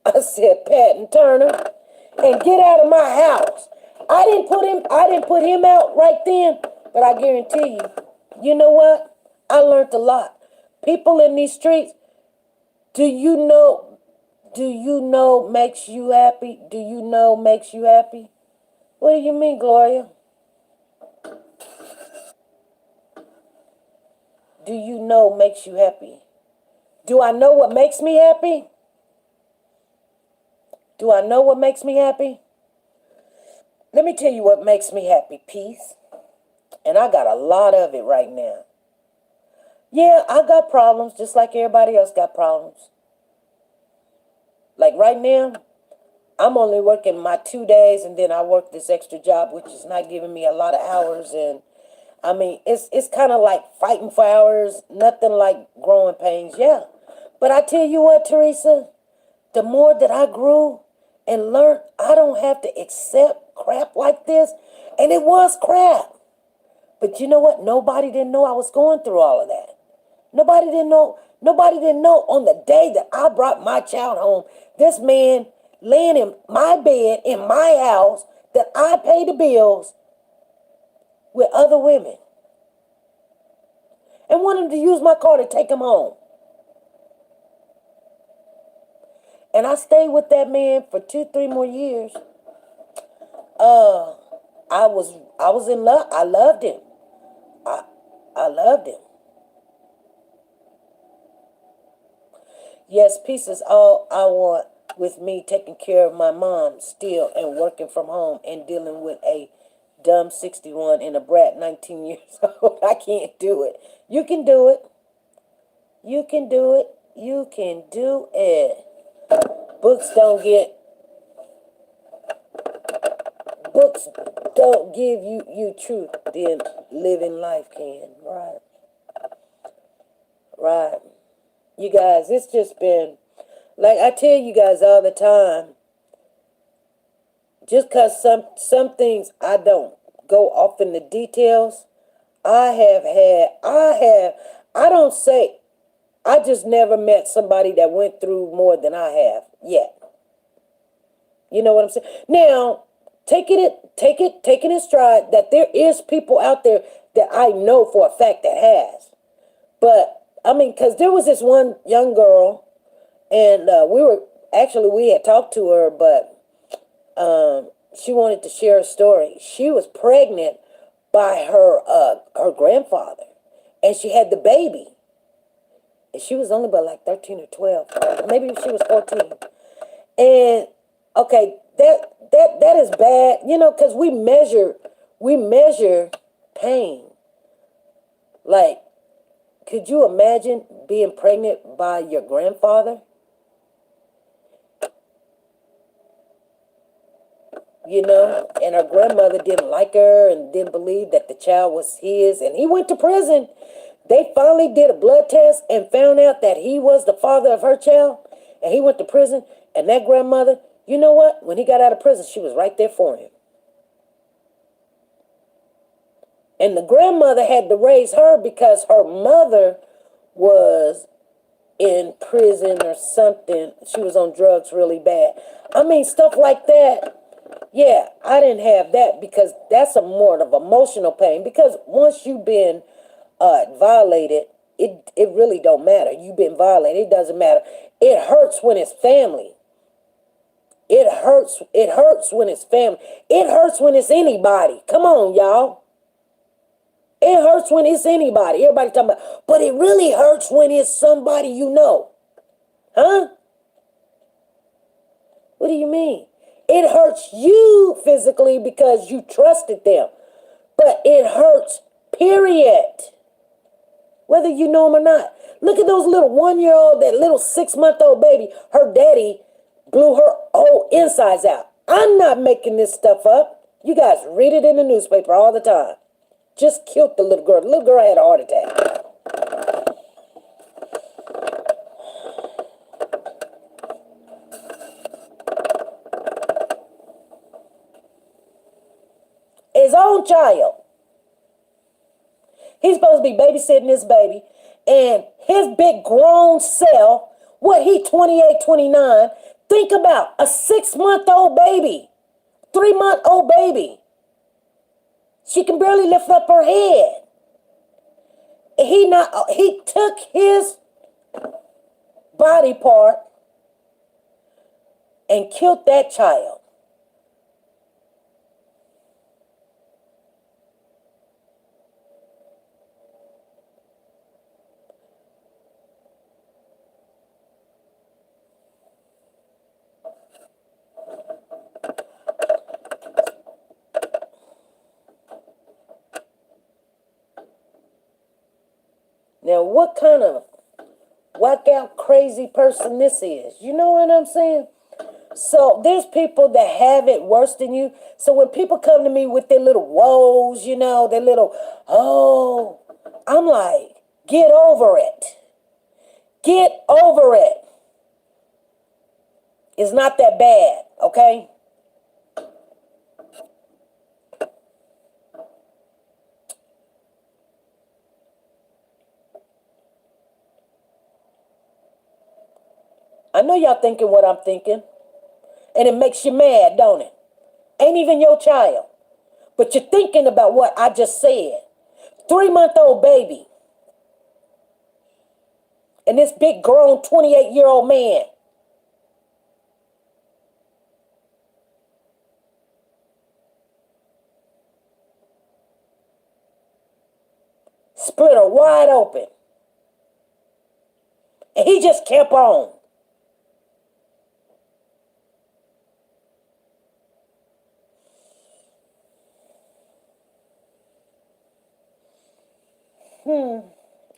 I said, Patton Turner, and get out of my house. I didn't put him out right then, but I guarantee you, you know what? I learned a lot. People in these streets, do you know makes you happy? Do you know makes you happy? What do you mean, Gloria? Do you know makes you happy? Do I know what makes me happy? Do I know what makes me happy? Let me tell you what makes me happy. Peace. And I got a lot of it right now. Yeah, I got problems just like everybody else got problems. Like right now, I'm only working my 2 days and then I work this extra job, which is not giving me a lot of hours. And I mean, it's kind of like fighting for hours, nothing like growing pains. Yeah. But I tell you what, Teresa, the more that I grew and learned, I don't have to accept crap like this. And it was crap. But you know what? Nobody didn't know I was going through all of that. Nobody didn't know. Nobody didn't know on the day that I brought my child home, this man laying in my bed in my house that I pay the bills with other women and wanted to use my car to take him home. And I stayed with that man for 2-3 more years. I was in love. I loved him. I loved him. Yes, peace is all I want with me taking care of my mom still and working from home and dealing with a dumb 61 and a brat 19 years old. I can't do it. You can do it. You can do it. You can do it. Books don't give you truth, then living life can. Right. Right. You guys, it's just been, like I tell you guys all the time, just because some things I don't go off in the details, I just never met somebody that went through more than I have yet. You know what I'm saying? Now, taking in stride that there is people out there that I know for a fact that has. But, I mean, because there was this one young girl, and we had talked to her, but she wanted to share a story. She was pregnant by her grandfather, and she had the baby. And she was only about like 13 or 12. Maybe she was 14. And, okay, that is bad, because we measure pain. Like, could you imagine being pregnant by your grandfather? And her grandmother didn't like her and didn't believe that the child was his. And he went to prison. They finally did a blood test and found out that he was the father of her child. And he went to prison. And that grandmother, you know what? When he got out of prison, she was right there for him. And the grandmother had to raise her because her mother was in prison or something. She was on drugs really bad. I mean, stuff like that. Yeah, I didn't have that because that's a more of emotional pain. Because once you've been violated, it really don't matter. You've been violated. It doesn't matter. It hurts when it's family. It hurts. It hurts when it's family. It hurts when it's anybody. Come on, y'all. It hurts when it's anybody. Everybody talking about, but it really hurts when it's somebody you know. Huh? What do you mean? It hurts you physically because you trusted them. But it hurts, period. Whether you know them or not. Look at those little 1-year-old, that little 6-month-old baby. Her daddy blew her whole insides out. I'm not making this stuff up. You guys read it in the newspaper all the time. Just killed the little girl. The little girl had a heart attack. His own child. He's supposed to be babysitting this baby. And his big grown self, what, he 28, 29. Think about a 6-month-old baby. 3-month-old baby. She can barely lift up her head. He took his body part and killed that child. Now, what kind of whack out crazy person this is? You know what I'm saying? So there's people that have it worse than you. So when people come to me with their little woes, you know, their little, oh, I'm like, get over it. Get over it. It's not that bad, okay? I know y'all thinking what I'm thinking. And it makes you mad, don't it? Ain't even your child. But you're thinking about what I just said. 3-month-old baby. And this big grown 28-year-old man. Split her wide open. And he just kept on.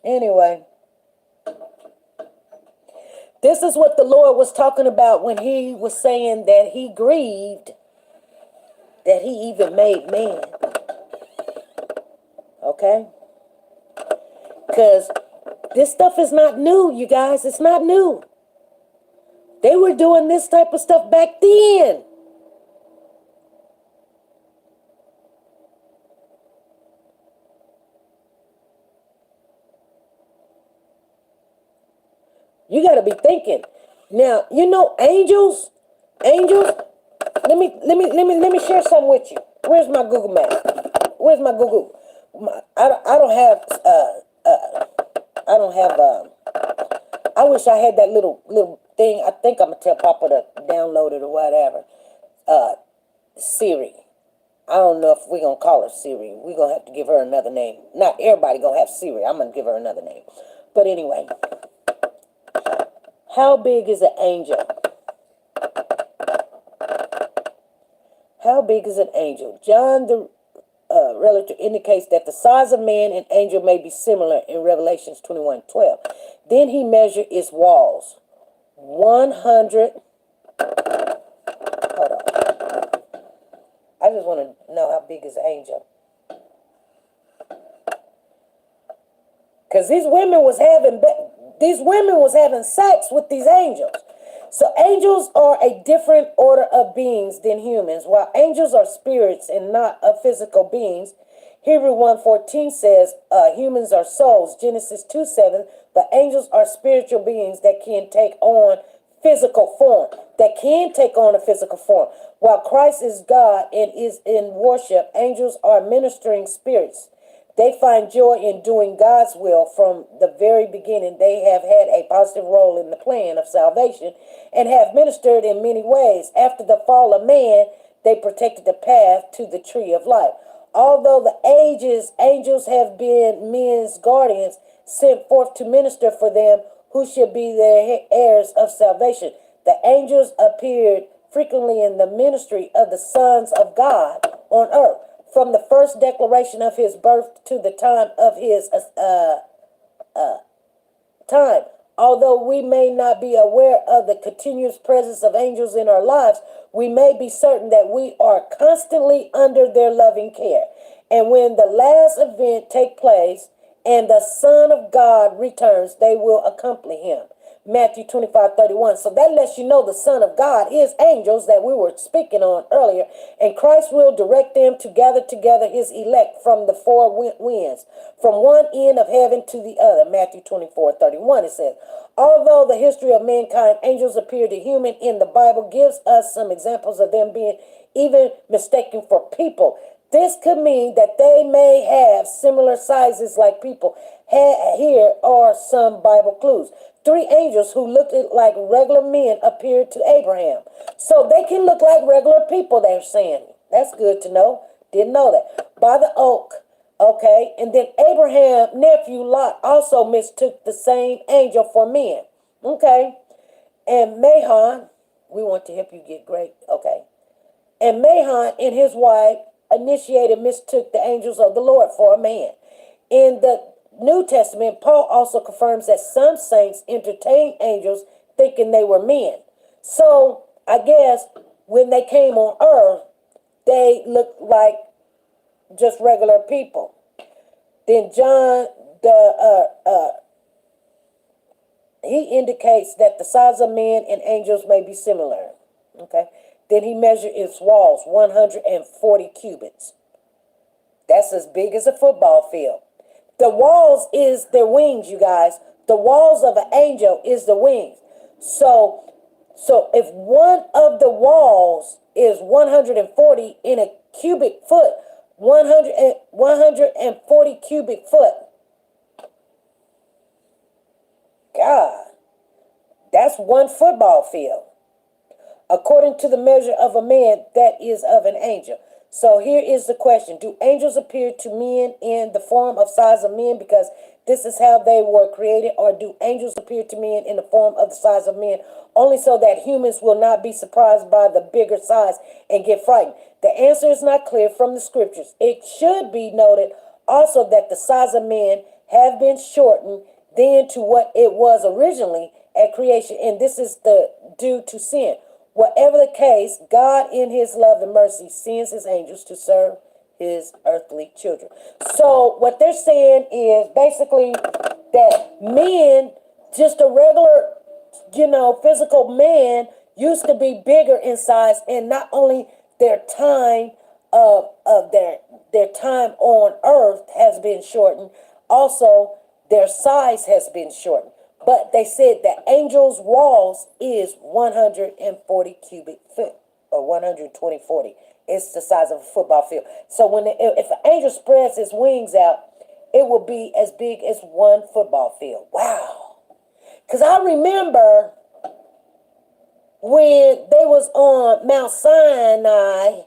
Anyway. This is what the Lord was talking about when he was saying that he grieved that he even made man. Okay? Because this stuff is not new, you guys. It's not new. They were doing this type of stuff back then. You got to be thinking. Now, you know, angels, let me share something with you. Where's my Google map? Where's my Google? I wish I had that little thing. I think I'm going to tell Papa to download it or whatever. Siri. I don't know if we're going to call her Siri. We're going to have to give her another name. Not everybody going to have Siri. I'm going to give her another name. But anyway. How big is an angel? How big is an angel? John the relative indicates that the size of man and angel may be similar in Revelations 21:12. Then he measured its walls. 100. Hold on. I just want to know how big is an angel. Because these women was having sex with these angels. So angels are a different order of beings than humans. While angels are spirits and not physical beings, Hebrew 1:14 says humans are souls. Genesis 2:7, the angels are spiritual beings that can take on physical form. A physical form. While Christ is God and is in worship, angels are ministering spirits. They find joy in doing God's will from the very beginning. They have had a positive role in the plan of salvation and have ministered in many ways. After the fall of man, they protected the path to the tree of life. Although the angels have been men's guardians sent forth to minister for them who should be their heirs of salvation. The angels appeared frequently in the ministry of the sons of God on earth. From the first declaration of his birth to the time of his time. Although we may not be aware of the continuous presence of angels in our lives, we may be certain that we are constantly under their loving care. And when the last event take place and the Son of God returns, they will accompany him. Matthew 25:31. So that lets you know the Son of God is angels that we were speaking on earlier, and Christ will direct them to gather together his elect from the four winds, from one end of heaven to the other. Matthew 24:31, it says, although the history of mankind, angels appear to human in the Bible, gives us some examples of them being even mistaken for people. This could mean that they may have similar sizes like people. Here are some Bible clues. 3 angels who looked like regular men appeared to Abraham. So they can look like regular people, they're saying. That's good to know. Didn't know that. By the oak. Okay. And then Abraham's nephew Lot also mistook the same angel for men. Okay. And Mahon, we want to help you get great. Okay. And Mahon and his wife mistook the angels of the Lord for a man. In the New Testament, Paul also confirms that some saints entertained angels thinking they were men. So I guess when they came on earth, they looked like just regular people. Then John, he indicates that the size of men and angels may be similar. Okay. Then he measured its walls, 140 cubits. That's as big as a football field. The walls is their wings, you guys. The walls of an angel is the wings. So if one of the walls is 140 in a cubic foot, 140 cubic foot. God, that's one football field. According to the measure of a man, that is of an angel. So here is the question. Do angels appear to men in the form of size of men because this is how they were created? Or do angels appear to men in the form of the size of men only so that humans will not be surprised by the bigger size and get frightened? The answer is not clear from the scriptures. It should be noted also that the size of men have been shortened then to what it was originally at creation, and this is due to sin. Whatever the case, God in his love and mercy sends his angels to serve his earthly children. So what they're saying is basically that men, just a regular, physical man, used to be bigger in size, and not only their time of their time on earth has been shortened, also their size has been shortened. But they said that angels' walls is 140 cubic foot, or 140. It's the size of a football field. So if an angel spreads his wings out, it will be as big as one football field. Wow. Because I remember when they was on Mount Sinai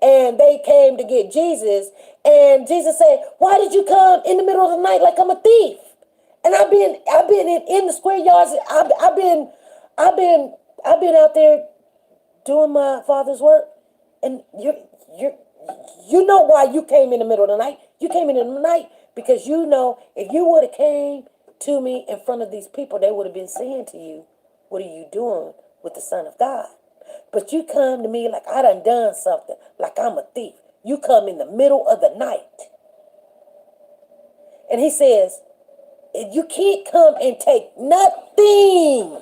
and they came to get Jesus, and Jesus said, why did you come in the middle of the night like I'm a thief? And I've been in the square yards. I've been out there doing my Father's work. And you know why you came in the middle of the night. You came in the night because if you would have came to me in front of these people, they would have been saying to you, what are you doing with the Son of God? But you come to me like I done something, like I'm a thief. You come in the middle of the night. And he says, you can't come and take nothing.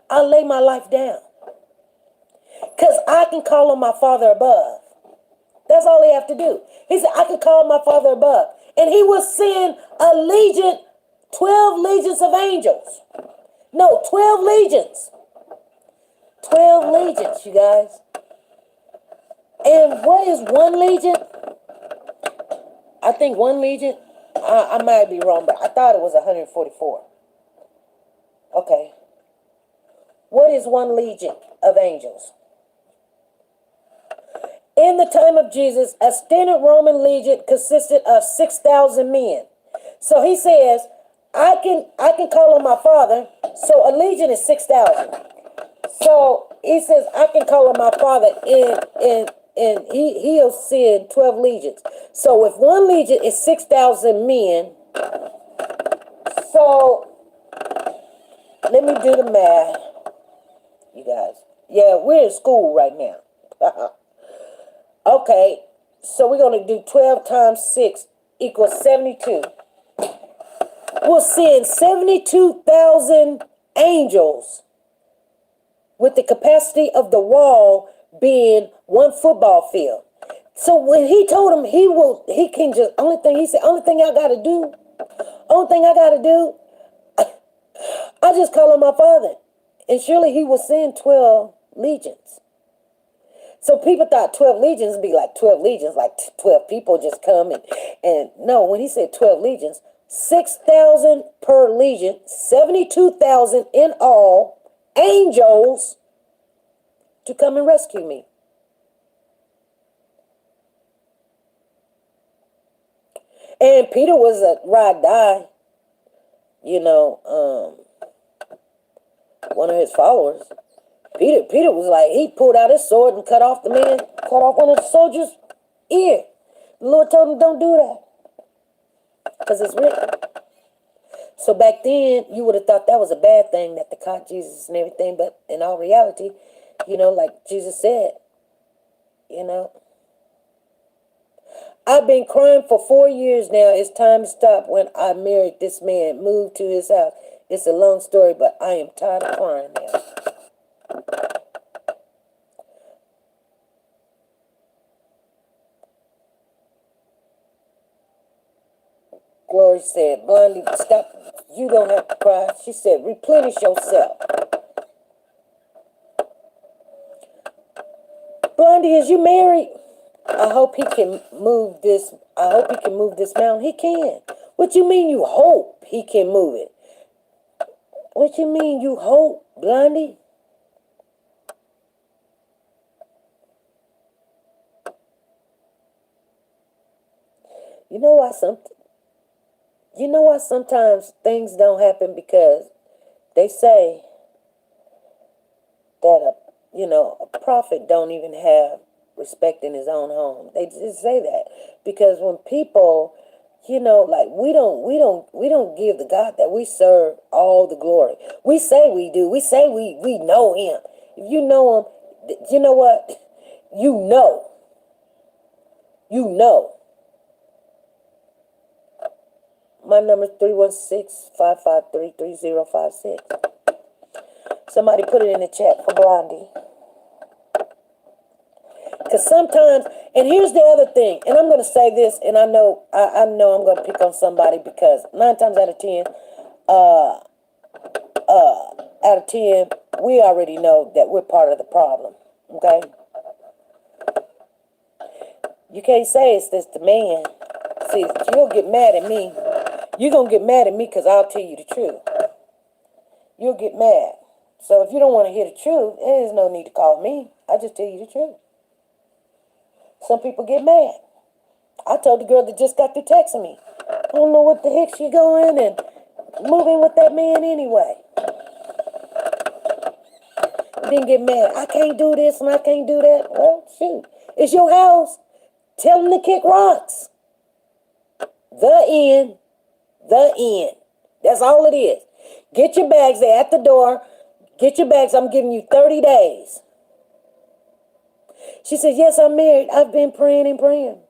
I'll lay my life down. Because I can call on my Father above. That's all he have to do. He said, I can call my Father above. And he will send 12 legions of angels. No, 12 legions. 12 legions, you guys. And what is one legion? I think one legion, I might be wrong, but I thought it was 144. Okay. What is one legion of angels? In the time of Jesus, a standard Roman legion consisted of 6,000 men. So he says, I can call on my Father. So a legion is 6,000. So he says, I can call on my Father, and he'll send 12 legions. So if one legion is 6,000 men, so let me do the math, you guys. Yeah, we're in school right now. Okay, so we're going to do 12 times 6 equals 72. We'll send 72,000 angels with the capacity of the wall being one football field. So when he told him he can just, only thing I got to do, I just call on my Father. And surely he will send 12 legions. So people thought 12 legions would be like 12 legions, like 12 people just come and no, when he said 12 legions, 6,000 per legion, 72,000 in all, angels to come and rescue me. And Peter was a ride die, one of his followers. Peter was like, he pulled out his sword and cut off one of the soldiers' ear. The Lord told him, don't do that. Because it's written. So back then, you would have thought that was a bad thing, that they caught Jesus and everything. But in all reality, like Jesus said, I've been crying for 4 years now. It's time to stop. When I married this man, moved to his house. It's a long story, but I am tired of crying now. Glory said, Blondie, stop. You don't have to cry. She said, replenish yourself. Blondie, is you married? I hope he can move this. I hope he can move this mountain. He can. What you mean you hope he can move it? What you mean you hope, Blondie? You know why sometimes things don't happen? Because they say that a prophet don't even have respect in his own home. They just say that because when people, like we don't give the God that we serve all the glory. We say we do. We say we know him. If you know him, you know what? You know. My number is 316-553-3056. Somebody put it in the chat for Blondie. Because sometimes, and here's the other thing, and I'm going to say this, and I know I'm going to pick on somebody because 9 times out of 10, we already know that we're part of the problem, okay? You can't say it's just the man. See, you'll get mad at me. You're going to get mad at me because I'll tell you the truth. You'll get mad. So if you don't want to hear the truth, there's no need to call me. I just tell you the truth. Some people get mad. I told the girl that just got through texting me, I don't know what the heck she going and moving with that man anyway. Then get mad. I can't do this and I can't do that. Well, shoot. It's your house. Tell them to kick rocks. The end. That's all it is. Get your bags. They're at the door. Get your bags. I'm giving you 30 days. She said, yes, I'm married. I've been praying and praying.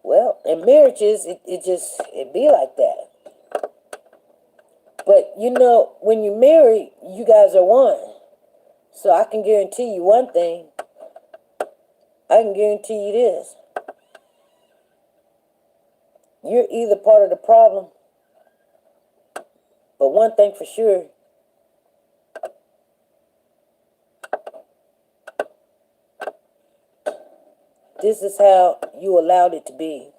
Well, in marriages, it be like that. But, when you marry, you guys are one. So I can guarantee you one thing. I can guarantee you this. You're either part of the problem, but one thing for sure, This is how you allowed it to be.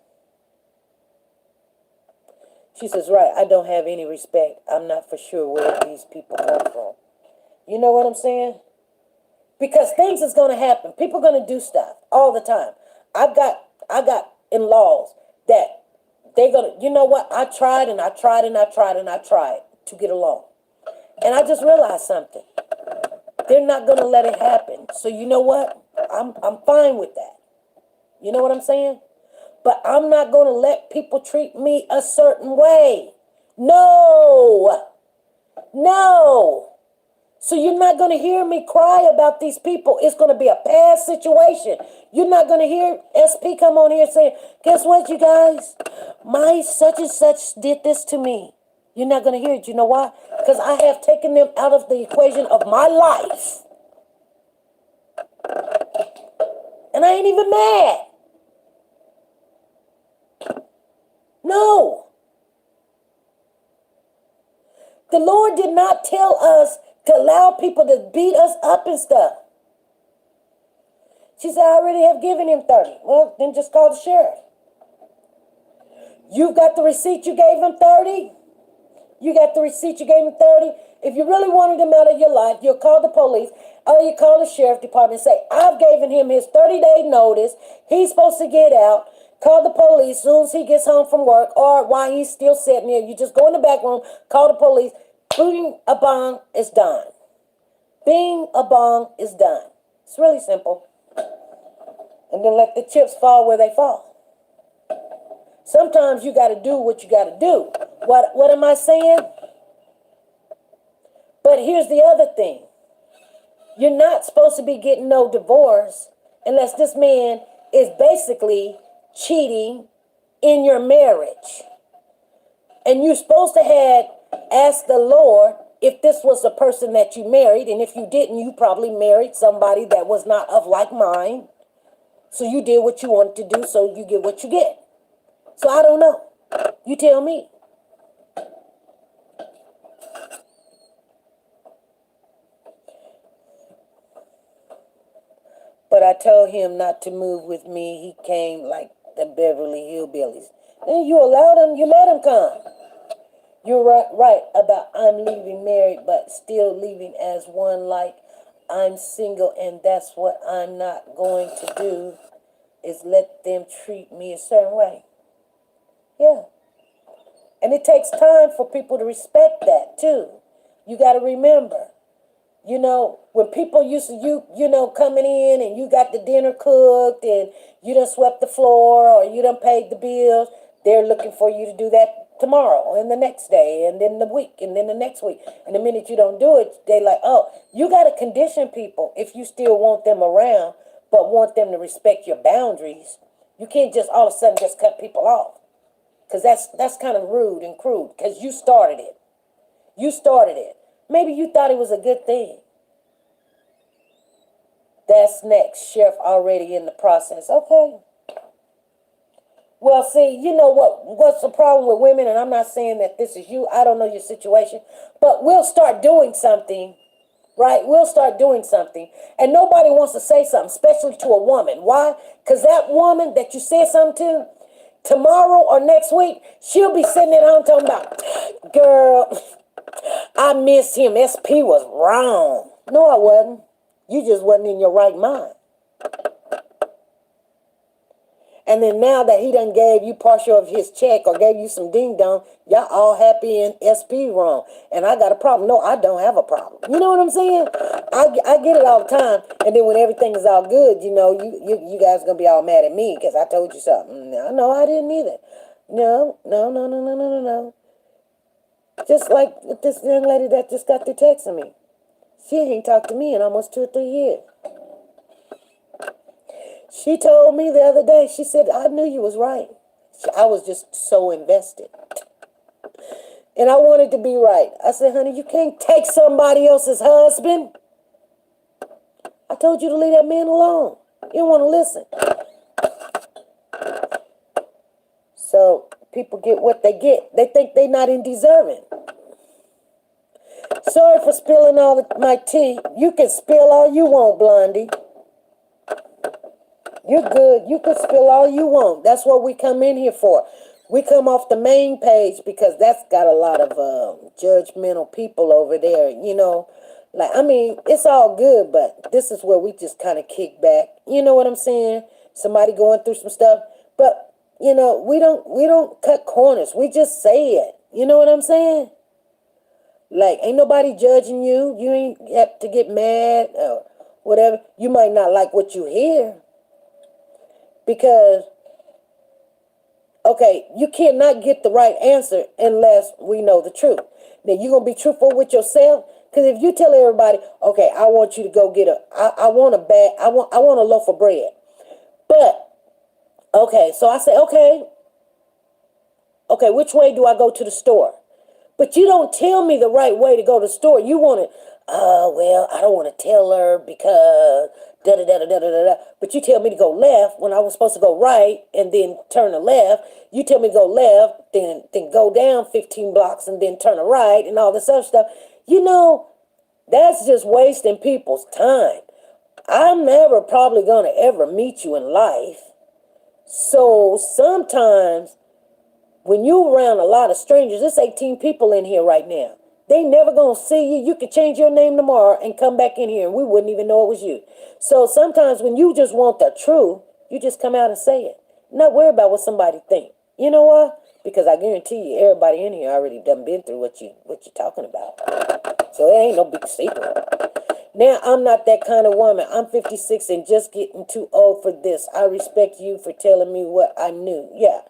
She says, right, I don't have any respect. I'm not for sure where these people come from. You know what I'm saying? Because things is going to happen. People are going to do stuff all the time. I got in-laws that they're going to, you know what? I tried and I tried and I tried and I tried to get along. And I just realized something. They're not going to let it happen. So you know what? I'm fine with that. You know what I'm saying? But I'm not going to let people treat me a certain way. No. No. So you're not going to hear me cry about these people. It's going to be a past situation. You're not going to hear SP come on here saying, guess what, you guys? My such and such did this to me. You're not going to hear it. You know why? Because I have taken them out of the equation of my life. And I ain't even mad. No. The Lord did not tell us to allow people to beat us up and stuff. She said, I already have given him 30. Well, then just call the sheriff. You got the receipt you gave him 30? You got the receipt you gave him 30? If you really wanted him out of your life, you'll call the police or you call the sheriff department and say, I've given him his 30-day notice. He's supposed to get out. Call the police as soon as he gets home from work, or while he's still sitting there. You just go in the back room, call the police. Bing, a bong, is done. Bing, a bong, is done. It's really simple. And then let the chips fall where they fall. Sometimes you got to do what you got to do. What am I saying? But here's the other thing. You're not supposed to be getting no divorce unless this man is basically cheating in your marriage. And you're supposed to have asked the Lord if this was the person that you married. And if you didn't, you probably married somebody that was not of like mind. So you did what you wanted to do, so you get what you get. So I don't know. You tell me. But I told him not to move with me. He came like the Beverly Hillbillies. And you allowed him, you let him come. You're right about I'm leaving married, but still leaving as one, like I'm single, and that's what I'm not going to do, is let them treat me a certain way. Yeah. And it takes time for people to respect that, too. You got to remember, you know, when people used to, you know, coming in and you got the dinner cooked and you done swept the floor or you done paid the bills, they're looking for you to do that tomorrow and the next day and then the week and then the next week. And the minute you don't do it, they like, oh, you got to condition people if you still want them around but want them to respect your boundaries. You can't just all of a sudden just cut people off. Because that's kind of rude and crude. Because you started it. You started it. Maybe you thought it was a good thing. That's next. Sheriff already in the process. Okay. Well, see, you know what's the problem with women? And I'm not saying that this is you. I don't know your situation. But we'll start doing something, right? We'll start doing something. And nobody wants to say something, especially to a woman. Why? Because that woman that you said something to, tomorrow or next week, she'll be sitting at home talking about, girl, I miss him. SP was wrong. No, I wasn't. You just wasn't in your right mind. And then now that he done gave you partial of his check or gave you some ding-dong, y'all all happy and SP wrong. And I got a problem. No, I don't have a problem. You know what I'm saying? I get it all the time. And then when everything is all good, you know, you guys going to be all mad at me because I told you something. No, I didn't either. No. Just like this young lady that just got through texting me. She ain't talked to me in almost 2 or 3 years. She told me the other day, she said, I knew you was right. I was just so invested. And I wanted to be right. I said, honey, you can't take somebody else's husband. I told you to leave that man alone. You don't want to listen. So people get what they get. They think they're not in deserving. Sorry for spilling all my tea. You can spill all you want, Blondie. You're good. You can spill all you want. That's what we come in here for. We come off the main page because that's got a lot of judgmental people over there, you know. Like, I mean, it's all good, but this is where we just kind of kick back. You know what I'm saying? Somebody going through some stuff. But, you know, we don't cut corners. We just say it. You know what I'm saying? Like, ain't nobody judging you. You ain't have to get mad or whatever. You might not like what you hear because, okay, you cannot get the right answer unless we know the truth. Now, you're going to be truthful with yourself. Because if you tell everybody, okay, I want you to go get I want a bag, I want a loaf of bread. But, okay, so I say, okay, which way do I go to the store? But you don't tell me the right way to go to the store. You want to, well, I don't want to tell her because da da da da da da da. But you tell me to go left when I was supposed to go right and then turn to left. You tell me to go left, then go down 15 blocks and then turn to right and all this other stuff. You know, that's just wasting people's time. I'm never probably going to ever meet you in life. So sometimes when you around a lot of strangers, there's 18 people in here right now. They never gonna see you. You could change your name tomorrow and come back in here and we wouldn't even know it was you. So sometimes when you just want the truth, you just come out and say it. Not worry about what somebody think. You know why? Because I guarantee you, everybody in here already done been through what you're talking about. So it ain't no big secret. Now, I'm not that kind of woman. I'm 56 and just getting too old for this. I respect you for telling me what I knew. Yeah.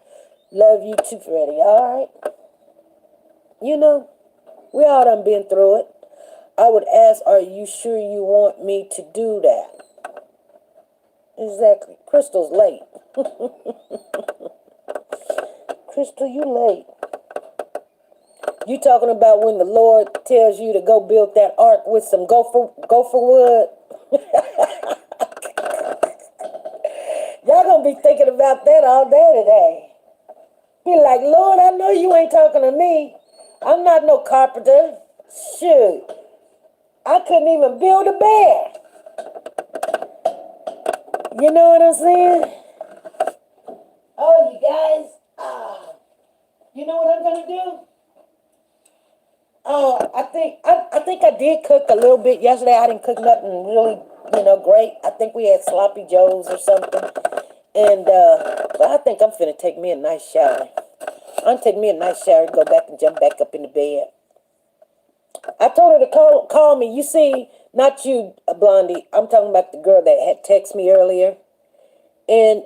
Love you too, Freddie. All right? You know, we all done been through it. I would ask, are you sure you want me to do that? Exactly. Crystal's late. Crystal, you late. You talking about when the Lord tells you to go build that ark with some gopher wood? Y'all gonna be thinking about that all day today. Be like, Lord, I know you ain't talking to me. I'm not no carpenter. Shoot. I couldn't even build a bed. You know what I'm saying? Oh, you guys. You know what I'm gonna do? I think I did cook a little bit yesterday. I didn't cook nothing really, great. I think we had sloppy joes or something. And but I think I'm finna take me a nice shower. I'm gonna take me a nice shower and go back and jump back up in the bed. I told her to call me. You see, not you, Blondie. I'm talking about the girl that had texted me earlier. And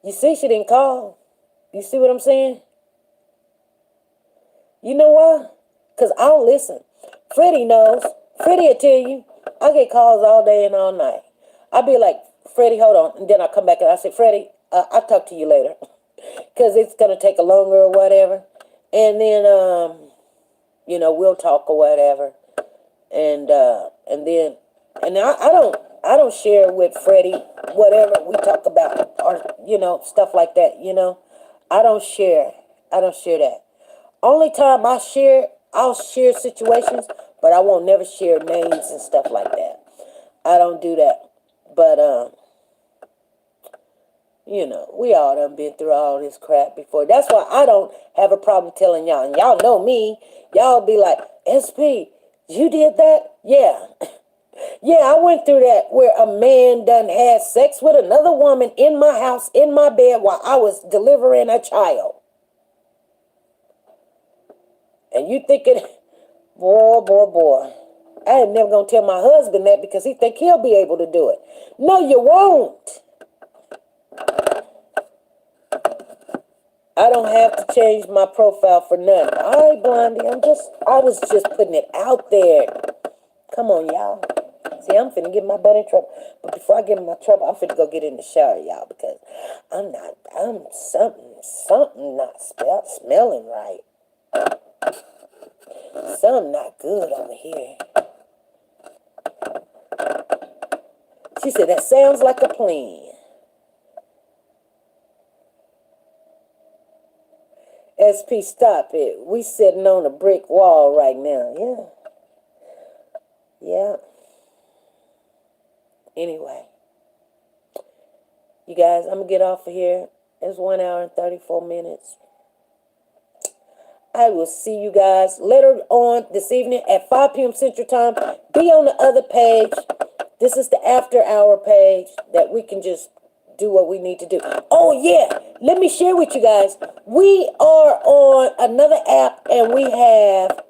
you see, she didn't call. You see what I'm saying? You know why? Because I don't listen. Freddie knows. Freddie will tell you. I get calls all day and all night. I'll be like, Freddie, hold on. And then I'll come back and I say, Freddie, I'll talk to you later. Because it's going to take a longer or whatever. And then, we'll talk or whatever. And then I don't share with Freddie whatever we talk about or, stuff like that, I don't share that. Only time I'll share situations, but I won't never share names and stuff like that. I don't do that. But, we all done been through all this crap before. That's why I don't have a problem telling y'all. And y'all know me. Y'all be like, SP, you did that? Yeah. Yeah, I went through that where a man done had sex with another woman in my house, in my bed, while I was delivering a child. And you thinking, boy. I ain't never going to tell my husband that because he think he'll be able to do it. No, you won't. I don't have to change my profile for nothing. All right, Blondie, I was just putting it out there. Come on, y'all. See, I'm finna get my butt in trouble. But before I get in my trouble, I'm finna go get in the shower, y'all, because I'm something not smelling right. Something not good over here. She said, that sounds like a plan. SP, stop it. We sitting on a brick wall right now. Yeah. Anyway, you guys, I'm going to get off of here. It's 1 hour and 34 minutes. I will see you guys later on this evening at 5 p.m. Central Time. Be on the other page. This is the after hour page that we can just do what we need to do. Oh, yeah. Let me share with you guys. We are on another app and we have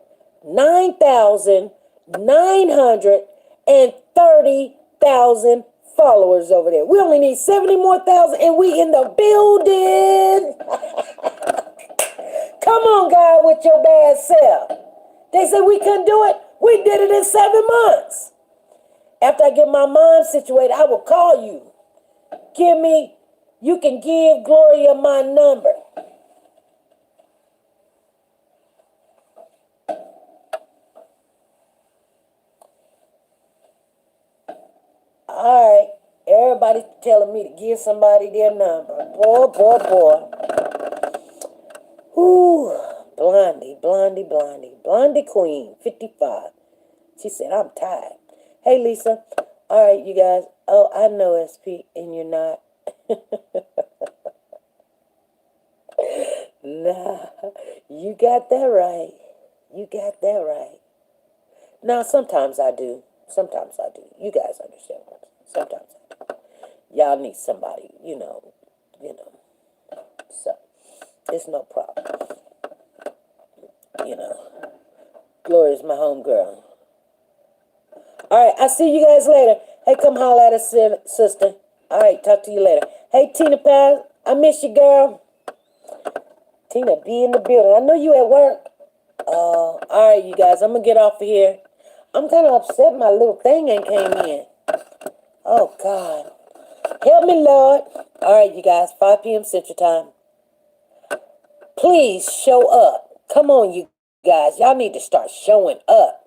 9,930,000 followers over there. We only need 70 more thousand and we in the building. Come on, God, with your bad self. They said we couldn't do it. We did it in 7 months. After I get my mind situated, I will call you. You can give Gloria my number. All right. Everybody's telling me to give somebody their number. Boy, boy, boy. Ooh, Blondie Queen, 55. She said, I'm tired. Hey, Lisa. All right, you guys. Oh, I know SP, and you're not. Nah, you got that right. You got that right. Now, sometimes I do. Sometimes I do. You guys understand what I'm saying. Sometimes I do. Y'all need somebody, you know. So, it's no problem. Gloria's my home girl. All right, I'll see you guys later. Hey, come holler at us, sister. All right, talk to you later. Hey, Tina Paz, I miss you, girl. Tina, be in the building. I know you at work. All right, you guys, I'm going to get off of here. I'm kind of upset my little thing ain't came in. Oh, God. Help me, Lord. All right, you guys, 5 p.m. Central Time. Please show up. Come on, you guys. Y'all need to start showing up.